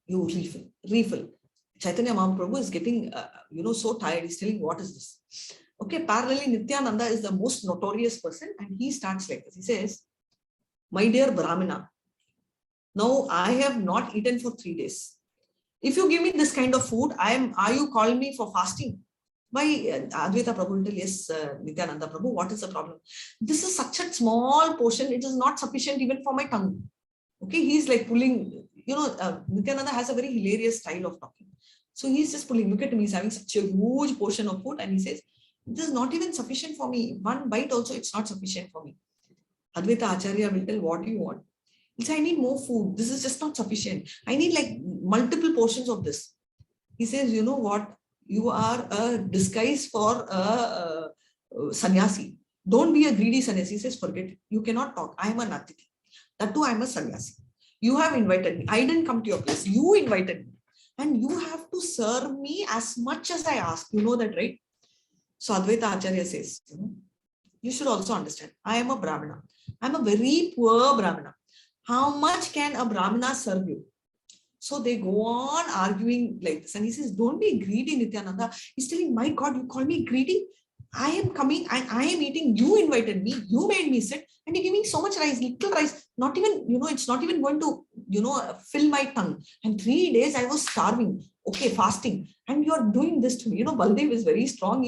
You refill. Chaitanya Mahaprabhu is getting, so tired. He's telling, what is this? Okay, parallelly, Nityananda is the most notorious person, and he starts like this. He says, my dear Brahmana, now I have not eaten for 3 days. If you give me this kind of food, are you calling me for fasting? Why Advaita Prabhu will tell, yes, Nityananda Prabhu, what is the problem? This is such a small portion, it is not sufficient even for my tongue. Okay, he's like pulling, Nityananda has a very hilarious style of talking. So he's just pulling, look at him, he's having such a huge portion of food, and he says, this is not even sufficient for me. One bite also, it's not sufficient for me. Advaita Acharya will tell, what do you want? He'll say, I need more food. This is just not sufficient. I need like multiple portions of this. He says, you know what? You are a disguise for a sannyasi. Don't be a greedy sannyasi. He says, forget it. You cannot talk. I am a natiti. That too, I am a sannyasi. You have invited me. I didn't come to your place. You invited me. And you have to serve me as much as I ask. You know that, right? So Advaita Acharya says, you should also understand, I am a Brahmana. I am a very poor Brahmana. How much can a Brahmana serve you? So they go on arguing like this. And he says, don't be greedy, Nityananda. He's telling, my God, you call me greedy? I am coming and I am eating. You invited me. You made me sit. And you're giving so much rice, little rice. Not even, it's not even going to, fill my tongue. And 3 days I was starving. Okay, fasting. And you're doing this to me. Baldev is very strong.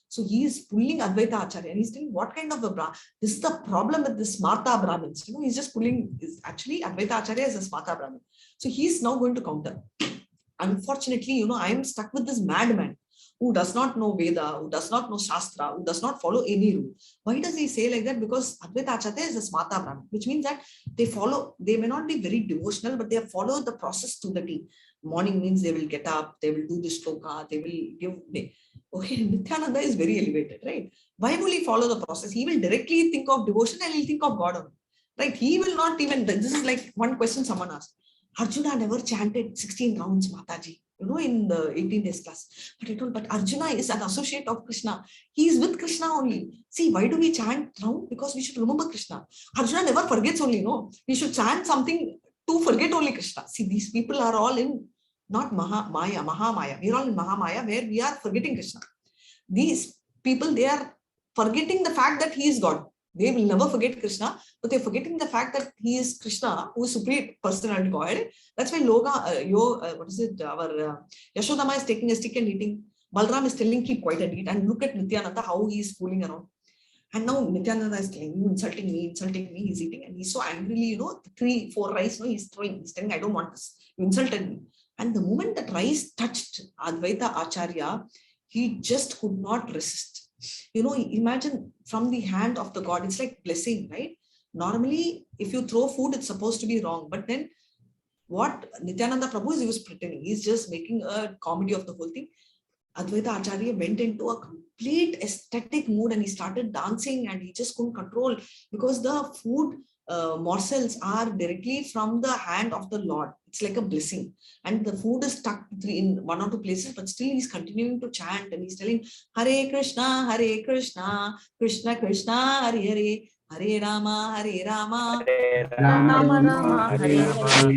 So he is pulling Advaita Acharya. And he's telling, what kind of a Brahman? This is the problem with the Smarta Brahmins. He's just pulling, actually Advaita Acharya is a Smarta Brahmin. So he's now going to counter. Unfortunately, I am stuck with this madman who does not know Veda, who does not know Shastra, who does not follow any rule. Why does he say like that? Because Advaita Acharya is a Smarta Brahmin, which means that they may not be very devotional, but they follow the process to the T. Morning means they will get up, they will do the shloka, they will give. Okay, Nityananda is very elevated, right? Why will he follow the process? He will directly think of devotion and he'll think of God only, right? He will not even, this is like one question someone asked. Arjuna never chanted 16 rounds, Mataji, in the 18 days class. But Arjuna is an associate of Krishna. He is with Krishna only. See, why do we chant round? Because we should remember Krishna. Arjuna never forgets only, no. We should chant something to forget only Krishna. See, these people are all in, not Mahamaya. We are all in Mahamaya where we are forgetting Krishna. These people, they are forgetting the fact that he is God. They will never forget Krishna, but they're forgetting the fact that he is Krishna, who is supreme personality God. That's why our Yashodama is taking a stick and eating. Balram is telling, keep quiet and eat. And look at Nityananda, how he is fooling around. And now Nityananda is telling, you insulting me, he's eating. And he's so angrily, 3-4 rice, he's throwing. He's telling, I don't want this. You insulted me. And the moment that rice touched Advaita Acharya, he just could not resist. Imagine from the hand of the God, it's like blessing, right? Normally, if you throw food, it's supposed to be wrong. But then what Nityananda Prabhu is, he was pretending. He's just making a comedy of the whole thing. Advaita Acharya went into a complete aesthetic mood and he started dancing and he just couldn't control because the food morsels are directly from the hand of the Lord. It's like a blessing. And the food is stuck in 1 or 2 places, but still he's continuing to chant and he's telling, Hare Krishna, Krishna Krishna, Hare Hare, Hare Rama, Hare Rama, Rama Rama Rama, Hare Hare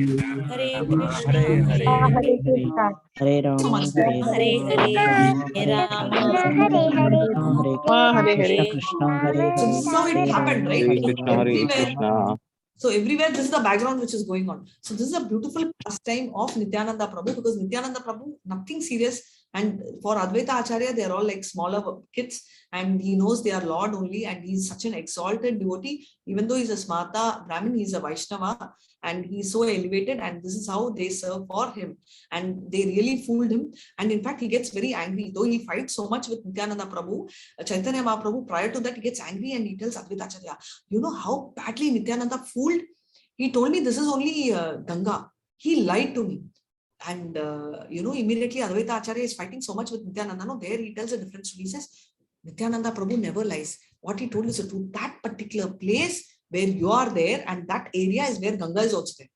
Hare, Hare, Hare Rama Krishna, Hare Hare Hare, Hare, Hare so much. Rama, Hare Hare Rama, Hare, Rama Hare Hare Rama, Hare, Hare Hare, Hare Hare Krishna, Hare Krishna Hare So Hare, this is how it Hare happened, Rama, right? Hare So Rama, everywhere, Rama. so everywhere, this is the background which is going on. So this is a beautiful pastime of Nityananda Prabhu, because Nityananda Prabhu, nothing serious. And for Advaita Acharya, they are all like smaller kids, and he knows they are Lord only, and he's such an exalted devotee. Even though he's a Smarta Brahmin, he's a Vaishnava, and he's so elevated, and this is how they serve for him. And they really fooled him. And in fact, he gets very angry. Though he fights so much with Nityananda Prabhu, Chaitanya Mahaprabhu, prior to that, he gets angry and he tells Advaita Acharya, you know how badly Nityananda fooled? He told me this is only Ganga. He lied to me. And, immediately Advaita Acharya is fighting so much with Nityananda. No, there he tells a different story. He says, Nityananda Prabhu never lies. What he told is the truth. That particular place where you are there, and that area is where Ganga is also there.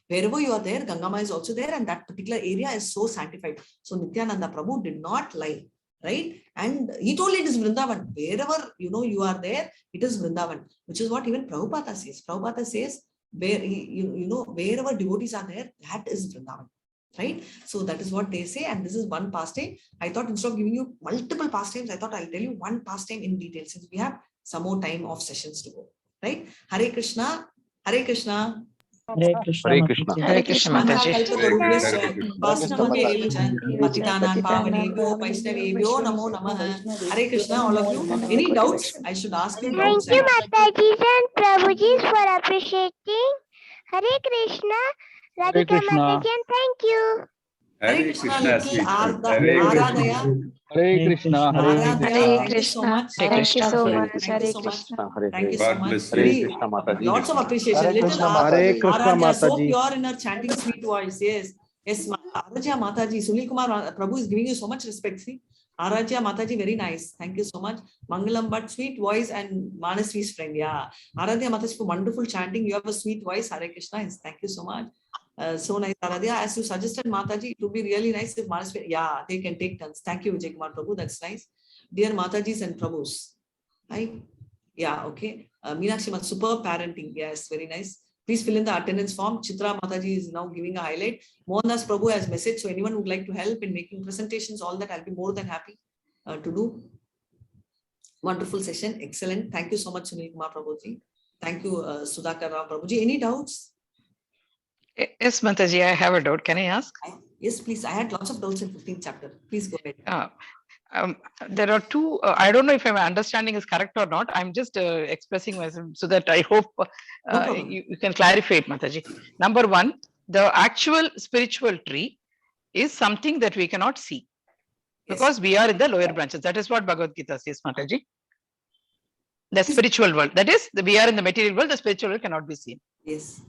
Wherever you are there, Gangama is also there, and that particular area is so sanctified. So Nityananda Prabhu did not lie, right? And he told it is Vrindavan. Wherever you are there, it is Vrindavan, which is what even Prabhupada says. Prabhupada says, where wherever devotees are there, that is Vrindavan. Right? So that is what they say, and this is one pastime. I thought instead of giving you multiple pastimes, I thought I'll tell you one pastime in detail, since we have some more time of sessions to go. Right? Hare Krishna, Hare Krishna. Hare Krishna, Hare Krishna. Mataji. Hare Krishna, Mataji. Patitanam Pavanebhyo Vaishnavebhyo Namo Namah. Hare Krishna, all of you. Any doubts? I should ask you doubts. Thank you, Mataji and Prabhuji, for appreciating. Hare Krishna, Radhika Krishna. Mataji, and thank you. Hare Krishna, little Hare Aradaya. Hare Krishna. Hare Aradhya, Krishna. thank you so much. Thank you so Hare much. Thank you Hare so much. Krishna. Thank you so much. Hare Really, Krishna, Mataji. lots of appreciation. Hare Little Krishna, Hare Krishna, Aradhya, so Mataji. pure in her chanting sweet voice. Yes. Yes, Aradhya Mataji. Sunil Kumar Prabhu is giving you so much respect. See, Aradhya Mataji, very nice. Thank you so much. Mangalam, but sweet voice, and Manasvi's friend. Yeah. Aradhya Mataji for wonderful chanting. You have a sweet voice. Hare Krishna. Yes, thank you so much. So nice, Aradhya. As you suggested, Mataji, it would be really nice if Manasvi, yeah, they can take turns. Thank you, Vijay Kumar Prabhu. That's nice. Dear Matajis and Prabhus. Hi. Yeah, okay. Meenakshi Mat, superb parenting. Yes, very nice. Please fill in the attendance form. Chitra Mataji is now giving a highlight. Mohandas Prabhu has message. So anyone who would like to help in making presentations, all that, I'll be more than happy to do. Wonderful session. Excellent. Thank you so much, Sunil Kumar Prabhuji. Thank you, Sudhakar Rao Prabhuji. Any doubts? Yes, Mataji, I have a doubt. Can I ask? Yes, please. I had lots of doubts in 15th chapter. Please go ahead. There are two. I don't know if my understanding is correct or not. I'm just expressing myself so that I hope you can clarify it, Mataji. Number one, the actual spiritual tree is something that we cannot see because we are in the lower branches. That is what Bhagavad Gita says, Mataji. The spiritual world. That is, we are in the material world. The spiritual world cannot be seen. Yes.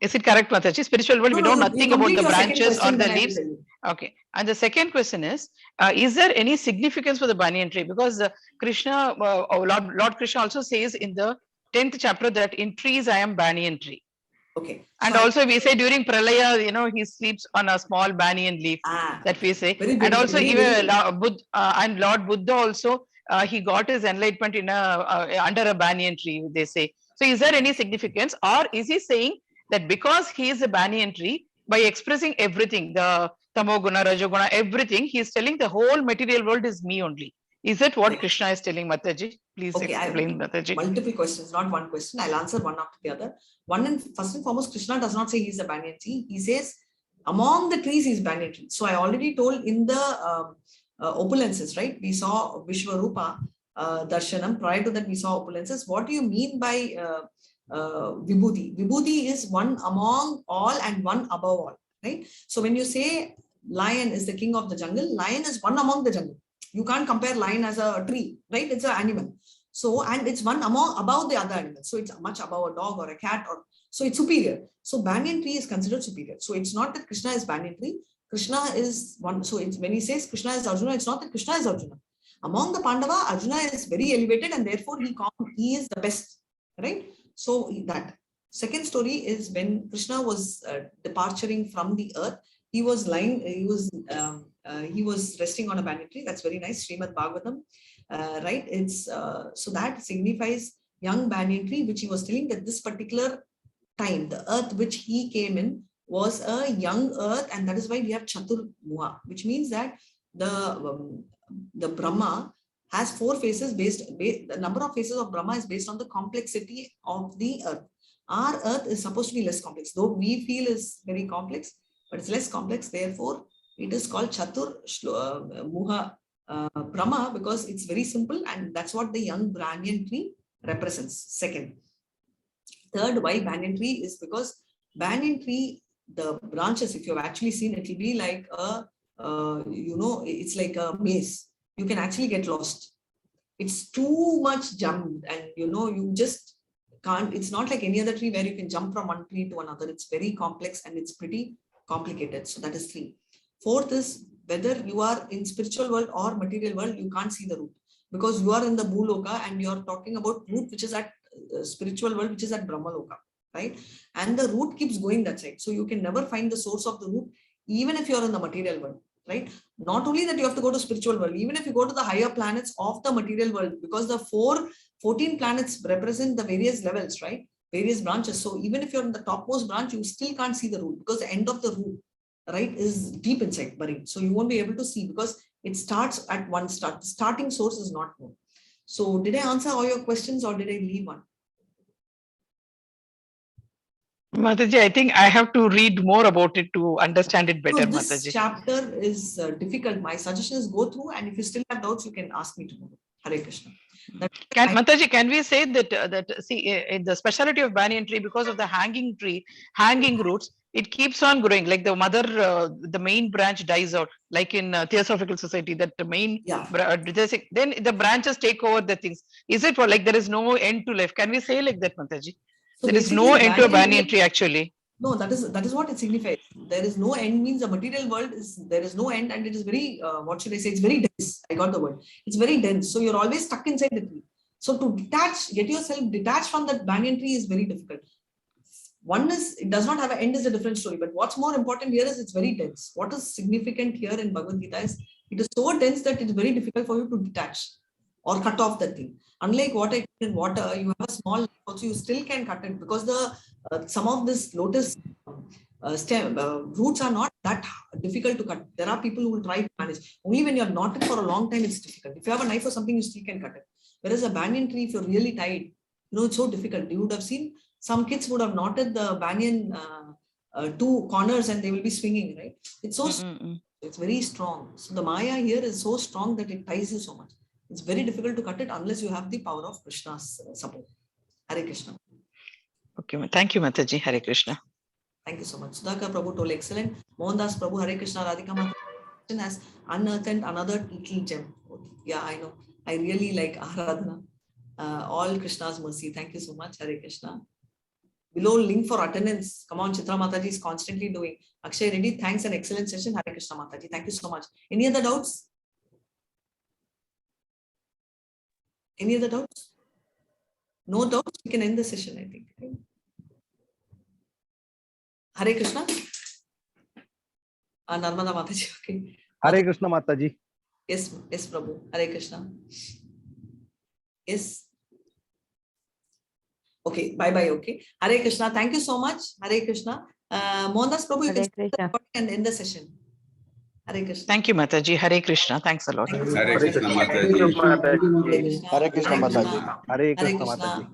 Is it correct, Mataji? Spiritual world, we know nothing about the branches or the leaves. Okay. And the second question is there any significance for the banyan tree? Because Krishna, Lord Krishna also says in the 10th chapter that in trees I am banyan tree. Okay. And also we say during Pralaya, he sleeps on a small banyan leaf, that we say. And also even and Lord Buddha also, he got his enlightenment in under a banyan tree, they say. So is there any significance, or is he saying that because he is a banyan tree, by expressing everything, the Tamoguna, Rajoguna, everything, he is telling the whole material world is me only? Is that what Krishna is telling, Mataji? Please explain, Mataji. Multiple questions, not one question. I'll answer one after the other. First and foremost, Krishna does not say he's a banyan tree. He says among the trees he's banyan tree. So I already told in the opulences, right? We saw Vishwarupa Darshanam. Prior to that, we saw opulences. What do you mean by Vibhuti? Vibhuti is one among all and one above all, right? So when you say lion is the king of the jungle, lion is one among the jungle. You can't compare lion as a tree, right? It's an animal. So, and it's one above the other animals. So it's much above a dog or a cat, or so it's superior. So banyan tree is considered superior. So it's not that Krishna is banyan tree. Krishna is one. So it's when he says Krishna is Arjuna, it's not that Krishna is Arjuna. Among the Pandava, Arjuna is very elevated, and therefore he is the best, right? So that second story is when Krishna was departing from the earth. He was lying. He was resting on a banyan tree. That's very nice. Srimad Bhagavatam, right? It's so that signifies young banyan tree, which he was telling that this particular time, the earth which he came in was a young earth, and that is why we have Chatur Muha, which means that the Brahma has 4 faces the number of faces of Brahma is based on the complexity of the earth. Our earth is supposed to be less complex, though we feel is very complex, but it's less complex. Therefore, it is called Chatur Muha Brahma because it's very simple, and that's what the young banyan tree represents. Second. Third, why banyan tree is because banyan tree, the branches, if you've actually seen, it will be like a, it's like a maze. You can actually get lost. It's too much jumped, and you just can't. It's not like any other tree where you can jump from one tree to another. It's very complex and it's pretty complicated. So that is 3. Fourth is whether you are in spiritual world or material world, you can't see the root because you are in the Bhuloka and you're talking about root which is at spiritual world, which is at Brahmaloka, right? And the root keeps going that side. So you can never find the source of the root, even if you're in the material world, right? Not only that you have to go to spiritual world, even if you go to the higher planets of the material world, because the 14 planets represent the various levels, right? Various branches. So even if you're in the topmost branch, you still can't see the root because the end of the root, right, is deep inside, buried. So you won't be able to see because it starts at one start. The starting source is not known. So did I answer all your questions or did I leave one? Mataji, I think I have to read more about it to understand it better, So this Mataji. chapter is difficult. My suggestion is go through, and if you still have doubts, you can ask me tomorrow. Hare Krishna. Mataji, can we say that in the speciality of banyan tree, because of the hanging roots, it keeps on growing, like the mother, the main branch dies out, like in Theosophical Society, that the main, then the branches take over the things. Is it like there is no end to life? Can we say like that, Mataji? So there is no end to a banyan tree actually. No, that is what it signifies. There is no end means the material world there is no end, and it is very, what should I say? It's very dense. I got the word. It's very dense. So you're always stuck inside the tree. So to get yourself detached from that banyan tree is very difficult. One is, it does not have an end is a different story. But what's more important here is it's very dense. What is significant here in Bhagavad Gita is it is so dense that it's very difficult for you to detach or cut off that thing. Unlike what I did in water, you have a small, also you still can cut it because the some of this lotus roots are not that difficult to cut. There are people who will try to manage. Only when you're knotted for a long time, it's difficult. If you have a knife or something, you still can cut it. Whereas a banyan tree, if you're really tied, it's so difficult. You would have seen some kids would have knotted the banyan 2 corners and they will be swinging, right? It's so it's very strong. So the Maya here is so strong that it ties you so much. It's very difficult to cut it unless you have the power of Krishna's support. Hare Krishna. Okay, thank you, Mataji. Hare Krishna. Thank you so much. Sudhakar Prabhu told excellent. Mohandas Prabhu, Hare Krishna, Radhika Mata has unearthed another little gem. Yeah, I know. I really like Aradhana. All Krishna's mercy. Thank you so much. Hare Krishna. Below link for attendance. Come on, Chitra Mataji is constantly doing. Akshay Reddy, thanks, an excellent session. Hare Krishna Mataji. Thank you so much. Any other doubts? Any other doubts? No doubts, we can end the session, I think. Hare Krishna. Narmada Mataji, okay. Hare Krishna Mataji. Yes, Prabhu. Hare Krishna. Yes. Okay, bye-bye, okay. Hare Krishna, thank you so much. Hare Krishna. Mohandas Prabhu, you can start and end the session. Hare Krishna. Thank you, Mataji. Hare Krishna. Thanks a lot. Hare Krishna Mataji. Hare Krishna Mataji. Hare Krishna Mataji.